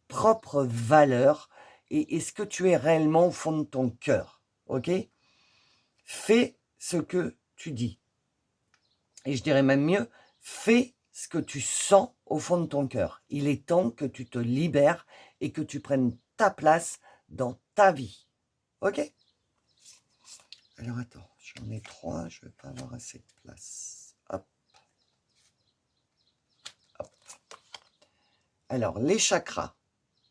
propres valeurs et ce que tu es réellement au fond de ton cœur, ok? Fais ce que tu dis. Et je dirais même mieux, fais ce que tu sens au fond de ton cœur. Il est temps que tu te libères et que tu prennes ta place dans ta vie. Ok? Alors attends, j'en ai 3, je ne vais pas avoir assez de place. Hop. Hop. Alors, les chakras.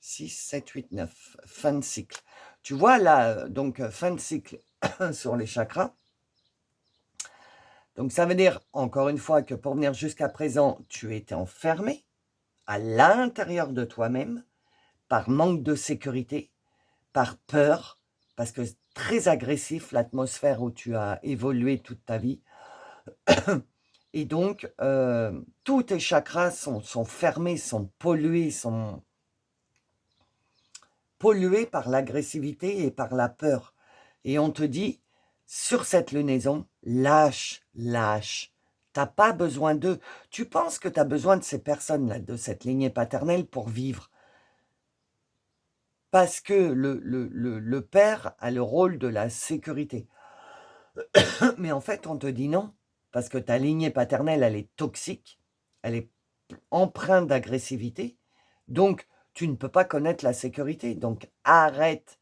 6, 7, 8, 9. Fin de cycle. Tu vois là, donc fin de cycle sur les chakras. Donc ça veut dire, encore une fois, que pour venir jusqu'à présent, tu étais enfermé à l'intérieur de toi-même par manque de sécurité, par peur, parce que c'est très agressif l'atmosphère où tu as évolué toute ta vie. Et donc, tous tes chakras sont fermés, sont pollués par l'agressivité et par la peur. Et on te dit, sur cette lunaison, lâche, lâche. T'as pas besoin d'eux. Tu penses que tu as besoin de ces personnes-là, de cette lignée paternelle pour vivre. Parce que le père a le rôle de la sécurité. Mais en fait, on te dit non. Parce que ta lignée paternelle, elle est toxique. Elle est empreinte d'agressivité. Donc, tu ne peux pas connaître la sécurité. Donc, arrête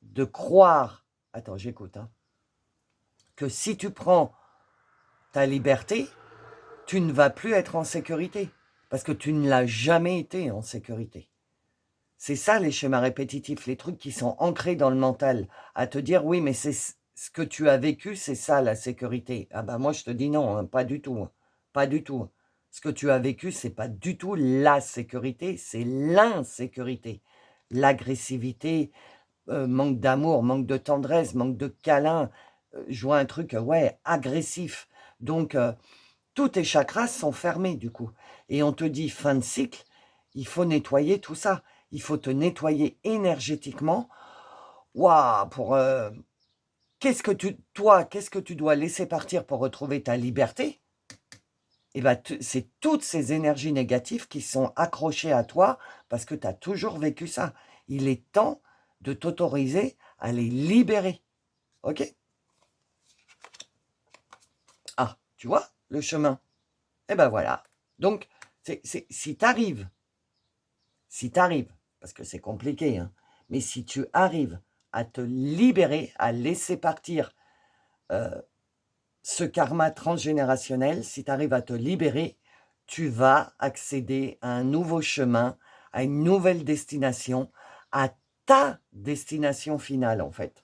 de croire, attends, j'écoute, hein, que si tu prends ta liberté, tu ne vas plus être en sécurité. Parce que tu ne l'as jamais été en sécurité. C'est ça les schémas répétitifs, les trucs qui sont ancrés dans le mental, à te dire oui, mais c'est ce que tu as vécu, c'est ça la sécurité. Ah ben moi je te dis non, hein, pas du tout, hein, pas du tout. Ce que tu as vécu, c'est pas du tout la sécurité, c'est l'insécurité, l'agressivité, manque d'amour, manque de tendresse, manque de câlin. Je vois un truc, ouais, agressif. Donc tous tes chakras sont fermés du coup. Et on te dit fin de cycle, il faut nettoyer tout ça. Il faut te nettoyer énergétiquement. Waouh, qu'est-ce que tu dois laisser partir pour retrouver ta liberté? Et ben, c'est toutes ces énergies négatives qui sont accrochées à toi parce que tu as toujours vécu ça. Il est temps de t'autoriser à les libérer. Ok? Ah, tu vois le chemin? Et ben voilà. Donc, si tu arrives, parce que c'est compliqué, hein, mais si tu arrives à te libérer, à laisser partir ce karma transgénérationnel, si tu arrives à te libérer, tu vas accéder à un nouveau chemin, à une nouvelle destination, à ta destination finale en fait,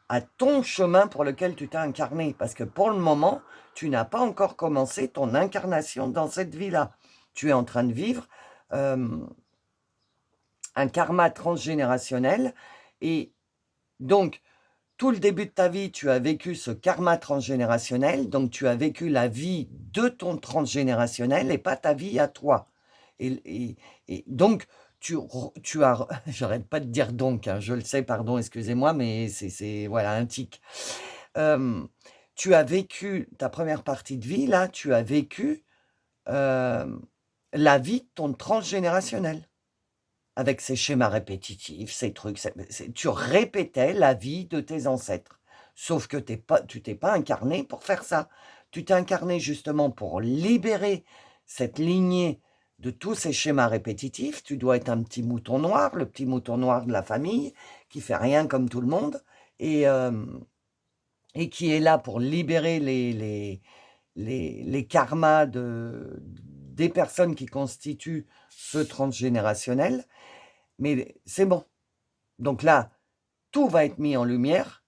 à ton chemin pour lequel tu t'es incarné. Parce que pour le moment, tu n'as pas encore commencé ton incarnation dans cette vie-là. Tu es en train de vivre un karma transgénérationnel et donc tout le début de ta vie, tu as vécu ce karma transgénérationnel, donc tu as vécu la vie de ton transgénérationnel et pas ta vie à toi. Et donc, tu as, j'arrête pas de dire donc, hein, je le sais, pardon, excusez-moi, mais c'est voilà, un tic. Tu as vécu ta première partie de vie, là, tu as vécu la vie de ton transgénérationnel. Avec ces schémas répétitifs, ces trucs, tu répétais la vie de tes ancêtres. Sauf que tu t'es pas incarné pour faire ça. Tu t'es incarné justement pour libérer cette lignée de tous ces schémas répétitifs. Tu dois être un petit mouton noir, le petit mouton noir de la famille, qui fait rien comme tout le monde, et qui est là pour libérer les karmas des personnes qui constituent ce transgénérationnel. Mais c'est bon. Donc là, tout va être mis en lumière.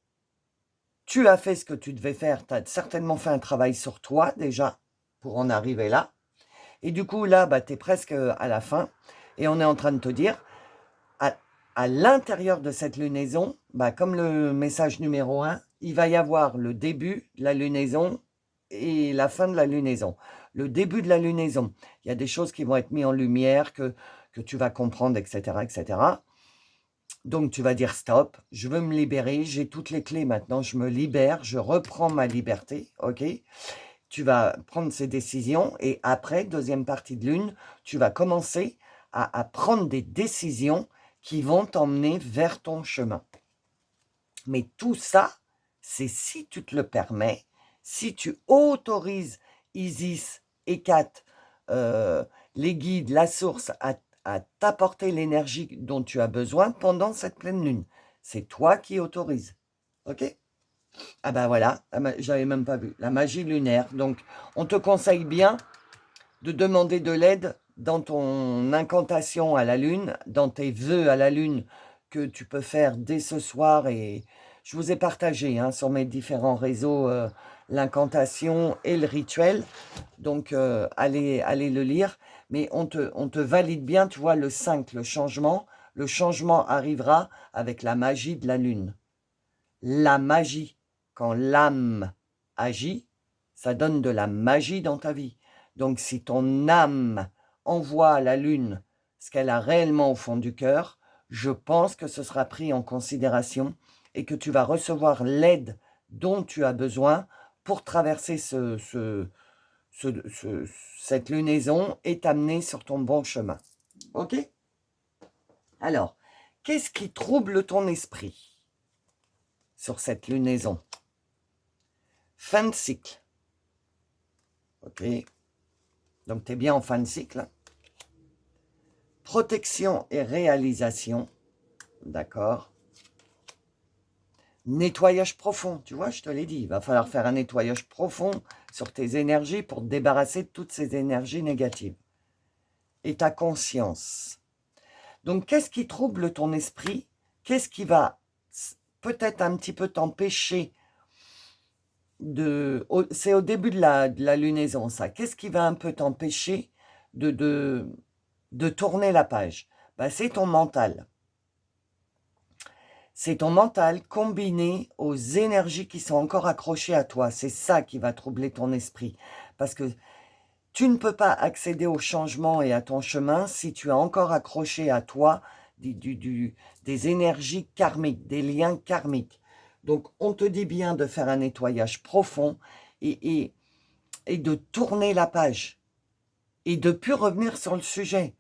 Tu as fait ce que tu devais faire. Tu as certainement fait un travail sur toi déjà pour en arriver là. Et du coup, là, tu es presque à la fin. Et on est en train de te dire, à l'intérieur de cette lunaison, comme le message numéro 1, il va y avoir le début de la lunaison et la fin de la lunaison. Le début de la lunaison, il y a des choses qui vont être mises en lumière, que tu vas comprendre, etc., etc. Donc, tu vas dire stop, je veux me libérer, j'ai toutes les clés maintenant, je me libère, je reprends ma liberté, ok? Tu vas prendre ces décisions et après, deuxième partie de lune, tu vas commencer à prendre des décisions qui vont t'emmener vers ton chemin. Mais tout ça, c'est si tu te le permets, si tu autorises Isis, Hécate, les guides, la source à t'apporter l'énergie dont tu as besoin pendant cette pleine lune. C'est toi qui autorise. Ok? Ah ben voilà, j'avais même pas vu. La magie lunaire. Donc, on te conseille bien de demander de l'aide dans ton incantation à la lune, dans tes vœux à la lune que tu peux faire dès ce soir. Et je vous ai partagé sur mes différents réseaux l'incantation et le rituel. Donc, allez le lire. Mais on te valide bien, tu vois, le 5, le changement. Le changement arrivera avec la magie de la lune. La magie, quand l'âme agit, ça donne de la magie dans ta vie. Donc, si ton âme envoie à la lune ce qu'elle a réellement au fond du cœur, je pense que ce sera pris en considération et que tu vas recevoir l'aide dont tu as besoin pour traverser cette lunaison et t'amener sur ton bon chemin. Ok? Alors, qu'est-ce qui trouble ton esprit sur cette lunaison? Fin de cycle. Ok? Donc, tu es bien en fin de cycle. Protection et réalisation. D'accord? Nettoyage profond. Tu vois, je te l'ai dit. Il va falloir faire un nettoyage profond sur tes énergies pour te débarrasser de toutes ces énergies négatives. Et ta conscience. Donc, qu'est-ce qui trouble ton esprit? Qu'est-ce qui va peut-être un petit peu t'empêcher c'est au début de la lunaison, ça. Qu'est-ce qui va un peu t'empêcher de tourner la page? C'est ton mental. C'est ton mental combiné aux énergies qui sont encore accrochées à toi. C'est ça qui va troubler ton esprit. Parce que tu ne peux pas accéder au changement et à ton chemin si tu es encore accroché à toi des énergies karmiques, des liens karmiques. Donc, on te dit bien de faire un nettoyage profond et de tourner la page et de ne plus revenir sur le sujet.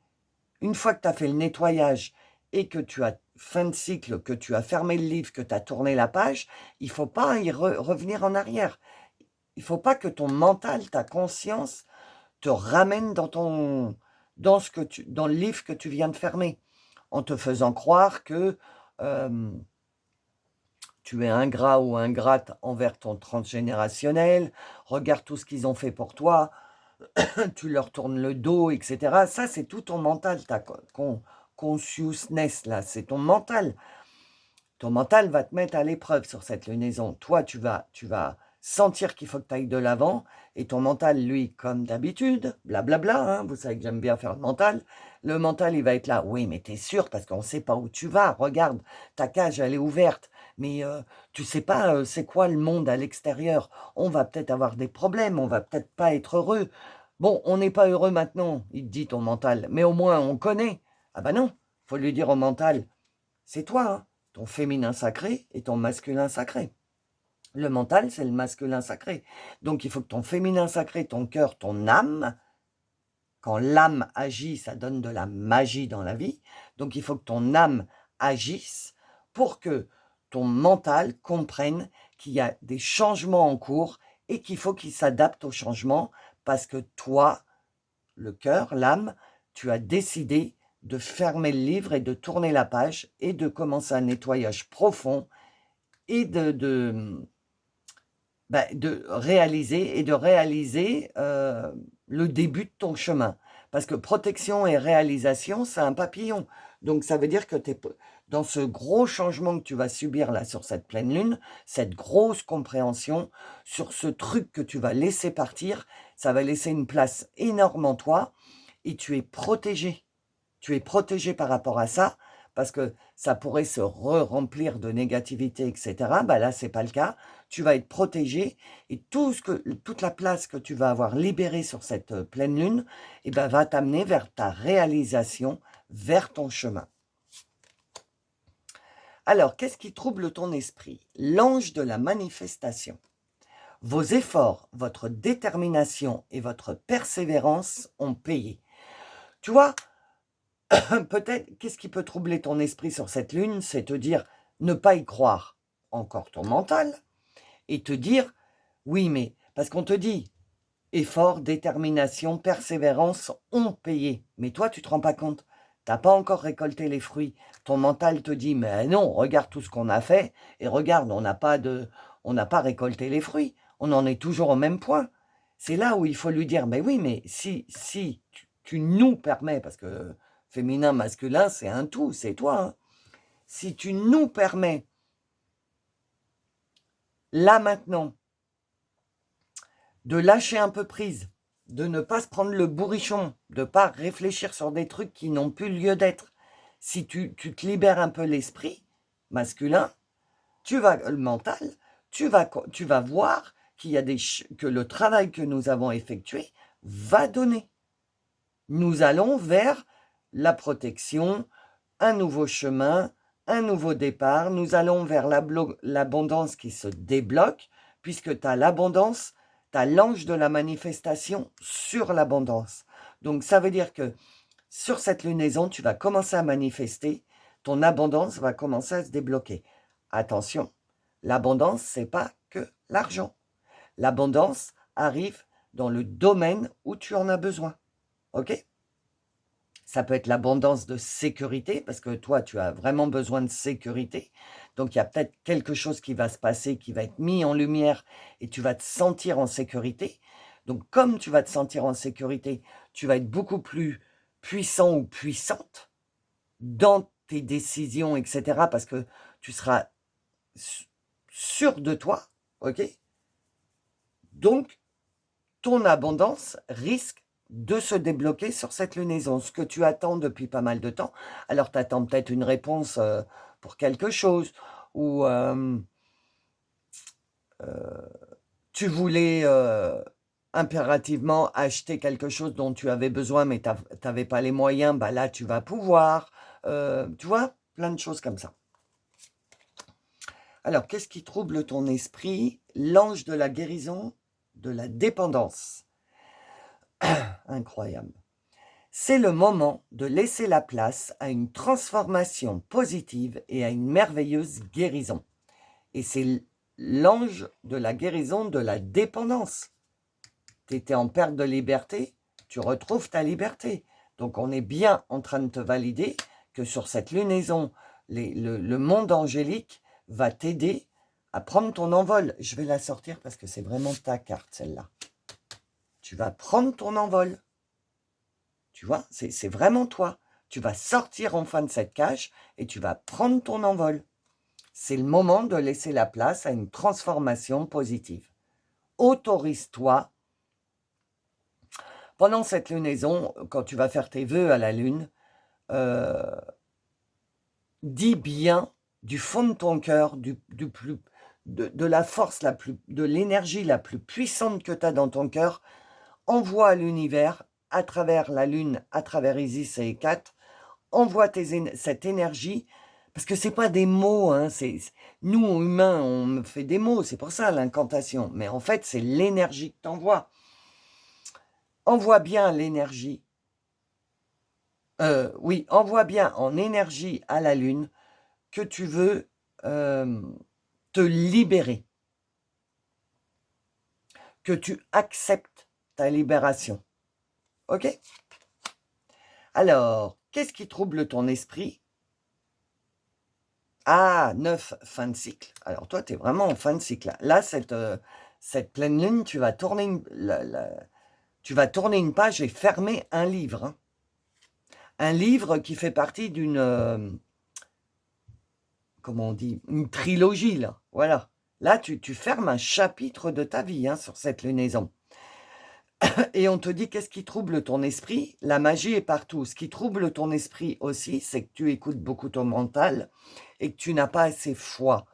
Une fois que tu as fait le nettoyage et que tu as fin de cycle, que tu as fermé le livre, que tu as tourné la page, il ne faut pas y revenir en arrière. Il ne faut pas que ton mental, ta conscience, te ramène dans le livre que tu viens de fermer, en te faisant croire que tu es ingrat ou ingrate envers ton transgénérationnel, regarde tout ce qu'ils ont fait pour toi, tu leur tournes le dos, etc. Ça, c'est tout ton mental, ta consciousness, là, c'est ton mental. Ton mental va te mettre à l'épreuve sur cette lunaison. Toi, tu vas sentir qu'il faut que tu ailles de l'avant, et ton mental, lui, comme d'habitude, blablabla, vous savez que j'aime bien faire le mental, il va être là, oui, mais t'es sûr, parce qu'on ne sait pas où tu vas, regarde, ta cage, elle est ouverte, mais tu sais pas c'est quoi le monde à l'extérieur. On va peut-être avoir des problèmes, on va peut-être pas être heureux. Bon, on n'est pas heureux maintenant, il te dit ton mental, mais au moins on connaît. Ah bah non, faut lui dire au mental, c'est toi, hein, ton féminin sacré et ton masculin sacré. Le mental, c'est le masculin sacré. Donc il faut que ton féminin sacré, ton cœur, ton âme, quand l'âme agit, ça donne de la magie dans la vie. Donc il faut que ton âme agisse pour que ton mental comprenne qu'il y a des changements en cours et qu'il faut qu'il s'adapte aux changements parce que toi, le cœur, l'âme, tu as décidé de fermer le livre et de tourner la page et de commencer un nettoyage profond et de réaliser le début de ton chemin. Parce que protection et réalisation, c'est un papillon. Donc ça veut dire que tu es dans ce gros changement que tu vas subir là sur cette pleine lune, cette grosse compréhension, sur ce truc que tu vas laisser partir, ça va laisser une place énorme en toi et tu es protégé. Tu es protégé par rapport à ça, parce que ça pourrait se remplir de négativité, etc. Bah là, c'est pas le cas. Tu vas être protégé et toute la place que tu vas avoir libérée sur cette pleine lune, eh ben, va t'amener vers ta réalisation, vers ton chemin. Alors, qu'est-ce qui trouble ton esprit? L'ange de la manifestation. Vos efforts, votre détermination et votre persévérance ont payé. Tu vois, peut-être, qu'est-ce qui peut troubler ton esprit sur cette lune? C'est te dire, ne pas y croire, encore ton mental, et te dire, oui, mais, parce qu'on te dit, effort, détermination, persévérance ont payé. Mais toi, tu te rends pas compte. Tu n'as pas encore récolté les fruits. Ton mental te dit, mais non, regarde tout ce qu'on a fait, et regarde, on n'a pas récolté les fruits. On en est toujours au même point. C'est là où il faut lui dire, mais oui, mais si tu nous permets, parce que féminin, masculin, c'est un tout, c'est toi. Hein. Si tu nous permets, là maintenant, de lâcher un peu prise, de ne pas se prendre le bourrichon, de ne pas réfléchir sur des trucs qui n'ont plus lieu d'être. Si tu te libères un peu l'esprit masculin, le mental, tu vas voir qu'il y a que le travail que nous avons effectué va donner. Nous allons vers la protection, un nouveau chemin, un nouveau départ. Nous allons vers l'abondance qui se débloque, puisque tu as l'abondance, tu as l'ange de la manifestation sur l'abondance. Donc ça veut dire que sur cette lunaison, tu vas commencer à manifester, ton abondance va commencer à se débloquer. Attention, l'abondance, c'est pas que l'argent. L'abondance arrive dans le domaine où tu en as besoin. Ok? Ça peut être l'abondance de sécurité, parce que toi, tu as vraiment besoin de sécurité. Donc, il y a peut-être quelque chose qui va se passer, qui va être mis en lumière, et tu vas te sentir en sécurité. Donc, comme tu vas te sentir en sécurité, tu vas être beaucoup plus puissant ou puissante dans tes décisions, etc. Parce que tu seras sûr de toi, ok? Donc, ton abondance risque de se débloquer sur cette lunaison, ce que tu attends depuis pas mal de temps. Alors, tu attends peut-être une réponse pour quelque chose, ou tu voulais impérativement acheter quelque chose dont tu avais besoin, mais tu n'avais pas les moyens, bah là, tu vas pouvoir. Tu vois, plein de choses comme ça. Alors, qu'est-ce qui trouble ton esprit? L'ange de la guérison, de la dépendance. Incroyable. C'est le moment de laisser la place à une transformation positive et à une merveilleuse guérison. Et c'est l'ange de la guérison de la dépendance. Tu étais en perte de liberté, tu retrouves ta liberté. Donc on est bien en train de te valider que sur cette lunaison, le monde angélique va t'aider à prendre ton envol. Je vais la sortir parce que c'est vraiment ta carte, celle-là. Tu vas prendre ton envol. Tu vois, c'est vraiment toi. Tu vas sortir enfin de cette cage et tu vas prendre ton envol. C'est le moment de laisser la place à une transformation positive. Autorise-toi. Pendant cette lunaison, quand tu vas faire tes vœux à la lune, dis bien du fond de ton cœur, de la force de l'énergie la plus puissante que tu as dans ton cœur, envoie à l'univers, à travers la Lune, à travers Isis et Hécate, envoie cette énergie, parce que c'est pas des mots, hein, nous, humains, on fait des mots, c'est pour ça l'incantation, mais en fait, c'est l'énergie que tu envoies. Envoie bien l'énergie, oui, envoie bien en énergie à la Lune que tu veux te libérer, que tu acceptes ta libération. Ok? Alors, qu'est-ce qui trouble ton esprit? Ah, 9, fin de cycle. Alors toi, tu es vraiment en fin de cycle. Là, cette pleine lune, tu vas tourner tu vas tourner une page et fermer un livre. Hein. Un livre qui fait partie d'une... comment on dit? Une trilogie, là. Voilà. Là, tu fermes un chapitre de ta vie hein, sur cette lunaison. Et on te dit, qu'est-ce qui trouble ton esprit? La magie est partout. Ce qui trouble ton esprit aussi, c'est que tu écoutes beaucoup ton mental et que tu n'as pas assez foi.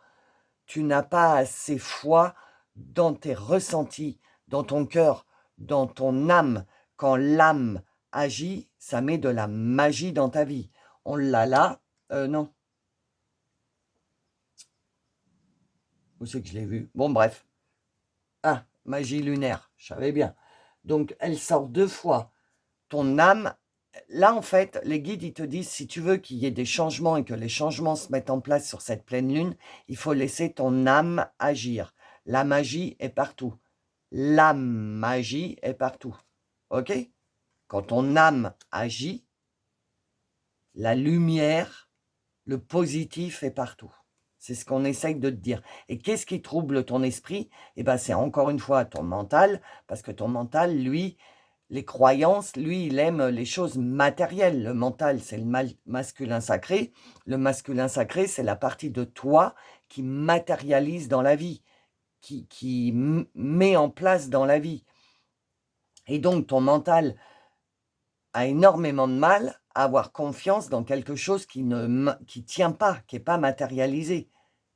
Tu n'as pas assez foi dans tes ressentis, dans ton cœur, dans ton âme. Quand l'âme agit, ça met de la magie dans ta vie. On l'a là? Non. Où c'est que je l'ai vu? Bon, bref. Ah, magie lunaire, je savais bien. Donc, elle sort 2 fois. Ton âme, là, en fait, les guides, ils te disent, si tu veux qu'il y ait des changements et que les changements se mettent en place sur cette pleine lune, il faut laisser ton âme agir. La magie est partout. La magie est partout. OK? Quand ton âme agit, la lumière, le positif est partout. C'est ce qu'on essaye de te dire. Et qu'est-ce qui trouble ton esprit? Eh bien, c'est encore une fois ton mental, parce que ton mental, lui, les croyances, lui, il aime les choses matérielles. Le mental, c'est le masculin sacré. Le masculin sacré, c'est la partie de toi qui matérialise dans la vie, qui met en place dans la vie. Et donc, ton mental a énormément de mal à avoir confiance dans quelque chose qui tient pas, qui n'est pas matérialisé.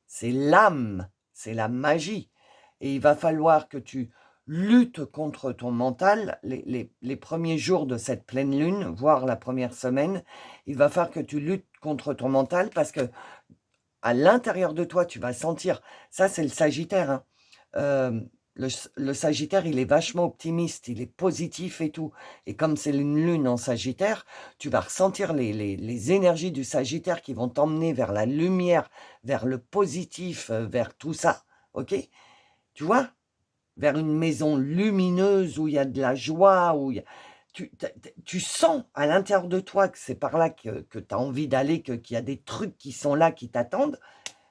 C'est l'âme, c'est la magie. Et il va falloir que tu luttes contre ton mental les premiers jours de cette pleine lune, voire la première semaine. Il va falloir que tu luttes contre ton mental parce que à l'intérieur de toi, tu vas sentir, ça c'est le Sagittaire, hein, le Sagittaire, il est vachement optimiste, il est positif et tout. Et comme c'est une lune en Sagittaire, tu vas ressentir les énergies du Sagittaire qui vont t'emmener vers la lumière, vers le positif, vers tout ça. Ok? Tu vois? Vers une maison lumineuse où il y a de la joie, tu sens à l'intérieur de toi que c'est par là que tu as envie d'aller, qu'il y a des trucs qui sont là, qui t'attendent,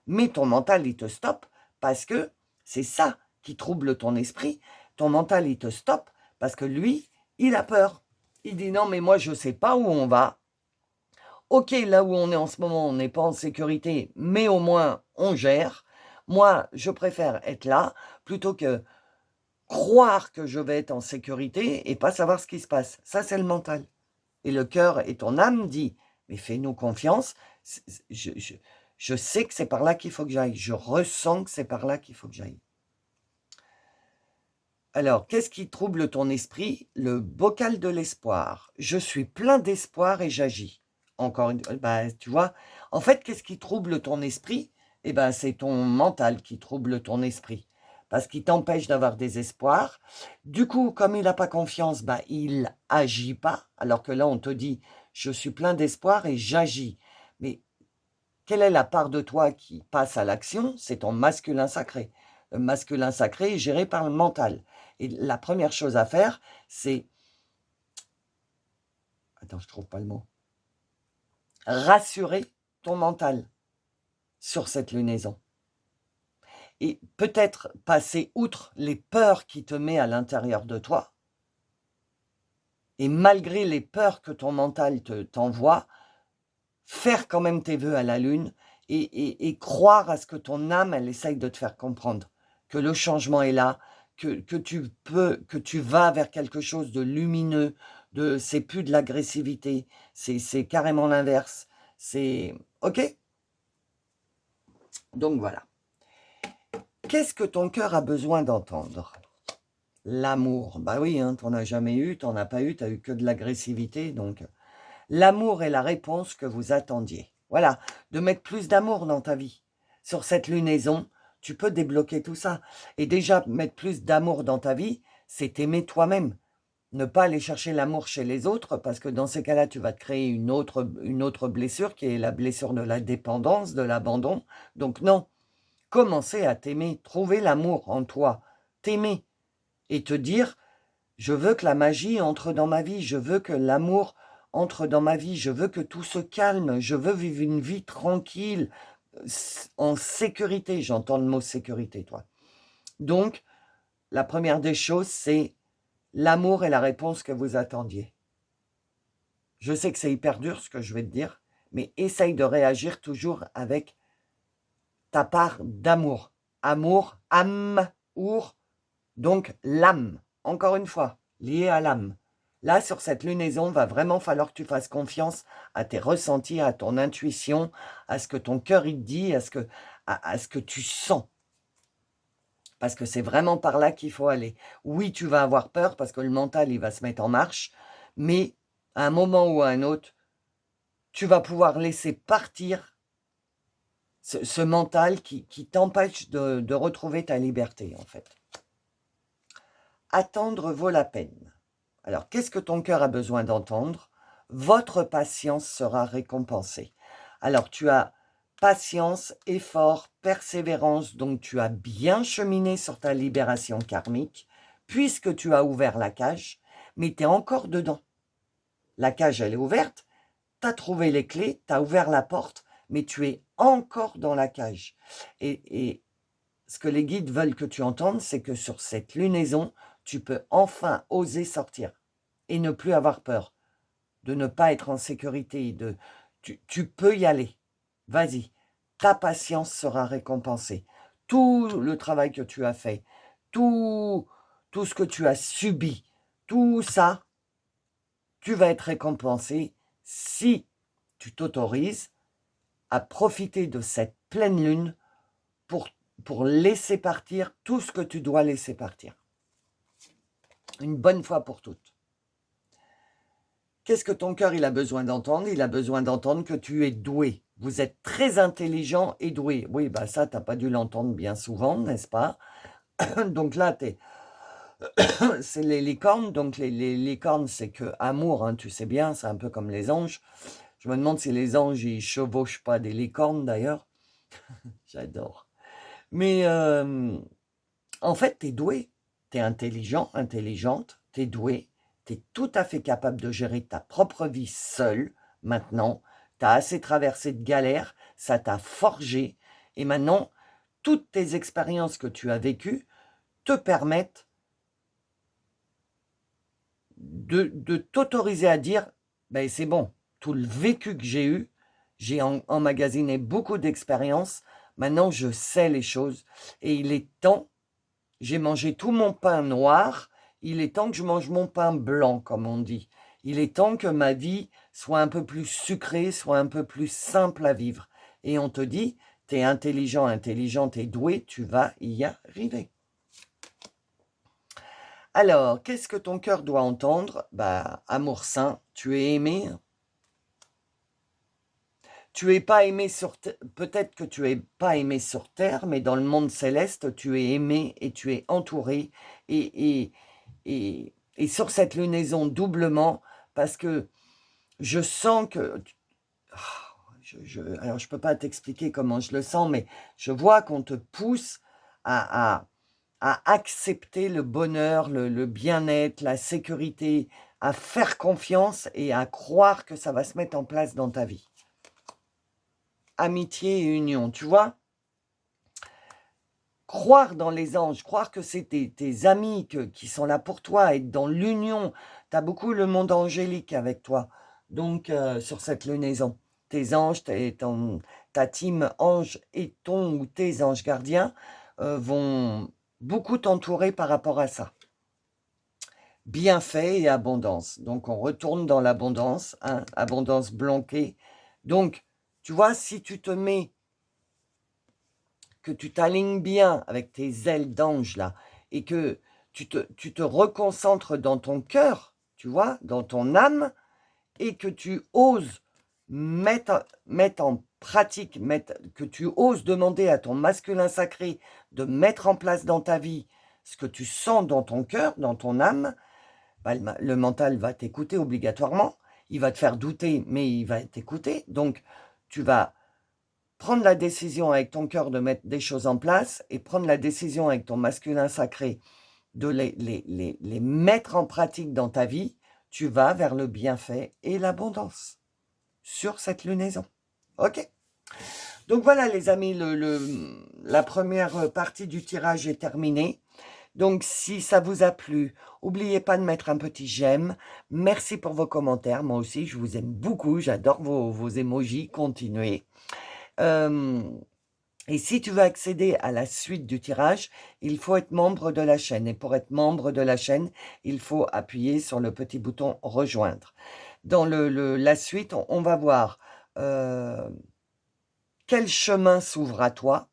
mais ton mental, il te stoppe parce que c'est ça qui trouble ton esprit. Ton mental, il te stoppe parce que lui, il a peur. Il dit non, mais moi, je ne sais pas où on va. Ok, là où on est en ce moment, on n'est pas en sécurité, mais au moins, on gère. Moi, je préfère être là plutôt que croire que je vais être en sécurité et pas savoir ce qui se passe. Ça, c'est le mental. Et le cœur et ton âme dit, mais fais-nous confiance, je sais que c'est par là qu'il faut que j'aille. Je ressens que c'est par là qu'il faut que j'aille. Alors, qu'est-ce qui trouble ton esprit? Le bocal de l'espoir. Je suis plein d'espoir et j'agis. Encore une fois, bah, tu vois, en fait, qu'est-ce qui trouble ton esprit? Eh ben, c'est ton mental qui trouble ton esprit. Parce qu'il t'empêche d'avoir des espoirs. Du coup, comme il n'a pas confiance, bah, il agit pas. Alors que là, on te dit, je suis plein d'espoir et j'agis. Mais quelle est la part de toi qui passe à l'action? C'est ton masculin sacré. Le masculin sacré est géré par le mental. Et la première chose à faire, c'est... Attends, je ne trouve pas le mot. Rassurer ton mental sur cette lunaison. Et peut-être passer outre les peurs qui te met à l'intérieur de toi. Et malgré les peurs que ton mental t'envoie, faire quand même tes vœux à la lune et croire à ce que ton âme, elle essaye de te faire comprendre. Que le changement est là, que tu vas vers quelque chose de lumineux, c'est plus de l'agressivité, c'est carrément l'inverse. C'est OK? Donc voilà. Qu'est-ce que ton cœur a besoin d'entendre? L'amour. Bah oui, hein, t'en as jamais eu, t'en as pas eu, t'as eu que de l'agressivité. Donc, l'amour est la réponse que vous attendiez. Voilà, de mettre plus d'amour dans ta vie. Sur cette lunaison, tu peux débloquer tout ça. Et déjà, mettre plus d'amour dans ta vie, c'est t'aimer toi-même. Ne pas aller chercher l'amour chez les autres, parce que dans ces cas-là, tu vas te créer une autre blessure, qui est la blessure de la dépendance, de l'abandon. Donc non, commencer à t'aimer, trouver l'amour en toi, t'aimer et te dire, je veux que la magie entre dans ma vie, je veux que l'amour entre dans ma vie, je veux que tout se calme, je veux vivre une vie tranquille, en sécurité, j'entends le mot sécurité, toi. Donc, la première des choses, c'est l'amour est la réponse que vous attendiez. Je sais que c'est hyper dur ce que je vais te dire, mais essaye de réagir toujours avec ta part d'amour. Amour, amour, donc l'âme. Encore une fois, lié à l'âme. Là, sur cette lunaison, va vraiment falloir que tu fasses confiance à tes ressentis, à ton intuition, à ce que ton cœur il te dit, à ce que tu sens. Parce que c'est vraiment par là qu'il faut aller. Oui, tu vas avoir peur parce que le mental, il va se mettre en marche, mais à un moment ou à un autre, tu vas pouvoir laisser partir ce mental qui t'empêche de retrouver ta liberté, en fait. Attendre vaut la peine. Alors, qu'est-ce que ton cœur a besoin d'entendre? Votre patience sera récompensée. Alors, tu as patience, effort, persévérance, donc tu as bien cheminé sur ta libération karmique, puisque tu as ouvert la cage, mais tu es encore dedans. La cage, elle est ouverte, tu as trouvé les clés, tu as ouvert la porte, mais tu es encore dans la cage. Et ce que les guides veulent que tu entendes, c'est que sur cette lunaison, tu peux enfin oser sortir et ne plus avoir peur, de ne pas être en sécurité. Tu peux y aller. Vas-y, ta patience sera récompensée. Tout le travail que tu as fait, tout ce que tu as subi, tout ça, tu vas être récompensé si tu t'autorises à profiter de cette pleine lune pour laisser partir tout ce que tu dois laisser partir. Une bonne fois pour toutes. Qu'est-ce que ton cœur il a besoin d'entendre? Il a besoin d'entendre que tu es doué. Vous êtes très intelligent et doué. Oui, bah ça, tu n'as pas dû l'entendre bien souvent, n'est-ce pas? Donc là, c'est les licornes. Donc les licornes, c'est que amour, hein, tu sais bien, c'est un peu comme les anges. Je me demande si les anges, ils chevauchent pas des licornes d'ailleurs. J'adore. Mais en fait, tu es doué. Tu es intelligent, intelligente, tu es doué. Tu es tout à fait capable de gérer ta propre vie seule, maintenant. Tu as assez traversé de galères, ça t'a forgé. Et maintenant, toutes tes expériences que tu as vécues te permettent de t'autoriser à dire, ben c'est bon, tout le vécu que j'ai eu, j'ai emmagasiné beaucoup d'expériences, maintenant je sais les choses. Et il est temps, j'ai mangé tout mon pain noir, il est temps que je mange mon pain blanc, comme on dit. Il est temps que ma vie soit un peu plus sucrée, soit un peu plus simple à vivre. Et on te dit, t'es intelligent, intelligente et doué, tu vas y arriver. Alors, qu'est-ce que ton cœur doit entendre? Bah, amour saint, tu es aimé. Tu es pas aimé sur terre, peut-être que tu es pas aimé sur terre, mais dans le monde céleste, tu es aimé et tu es entouré. Et, et sur cette lunaison doublement, parce que je sens que... alors, je ne peux pas t'expliquer comment je le sens, mais je vois qu'on te pousse à accepter le bonheur, le bien-être, la sécurité, à faire confiance et à croire que ça va se mettre en place dans ta vie. Amitié et union, tu vois? Croire dans les anges, croire que c'est tes amis qui sont là pour toi, être dans l'union. Tu as beaucoup le monde angélique avec toi, donc sur cette lunaison. Tes anges, ta team ange et ton ou tes anges gardiens vont beaucoup t'entourer par rapport à ça. Bienfait et abondance. Donc, on retourne dans l'abondance, hein, abondance blanquée. Donc, tu vois, si tu te mets que tu t'alignes bien avec tes ailes d'ange là, et que tu te reconcentres dans ton cœur, tu vois, dans ton âme, et que tu oses mettre en pratique, que tu oses demander à ton masculin sacré de mettre en place dans ta vie ce que tu sens dans ton cœur, dans ton âme, bah, le mental va t'écouter obligatoirement. Il va te faire douter, mais il va t'écouter. Donc, tu vas prendre la décision avec ton cœur de mettre des choses en place et prendre la décision avec ton masculin sacré de les mettre en pratique dans ta vie. Tu vas vers le bienfait et l'abondance sur cette lunaison. Ok? Donc voilà les amis, la première partie du tirage est terminée. Donc si ça vous a plu, n'oubliez pas de mettre un petit j'aime. Merci pour vos commentaires, moi aussi je vous aime beaucoup, j'adore vos emojis, continuez. Et si tu veux accéder à la suite du tirage, il faut être membre de la chaîne. Et pour être membre de la chaîne, il faut appuyer sur le petit bouton rejoindre. Dans la suite, on va voir quel chemin s'ouvre à toi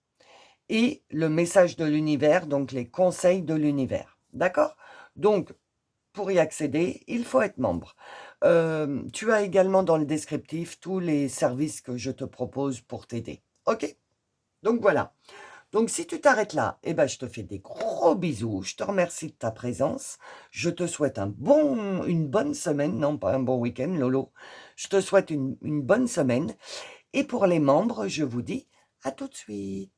et le message de l'univers, donc les conseils de l'univers. D'accord? Donc, pour y accéder, il faut être membre. Tu as également dans le descriptif tous les services que je te propose pour t'aider. Ok? Donc voilà. Donc si tu t'arrêtes là, eh ben, je te fais des gros bisous. Je te remercie de ta présence. Je te souhaite une bonne semaine. Non, pas un bon week-end, Lolo. Je te souhaite une bonne semaine. Et pour les membres, je vous dis à tout de suite.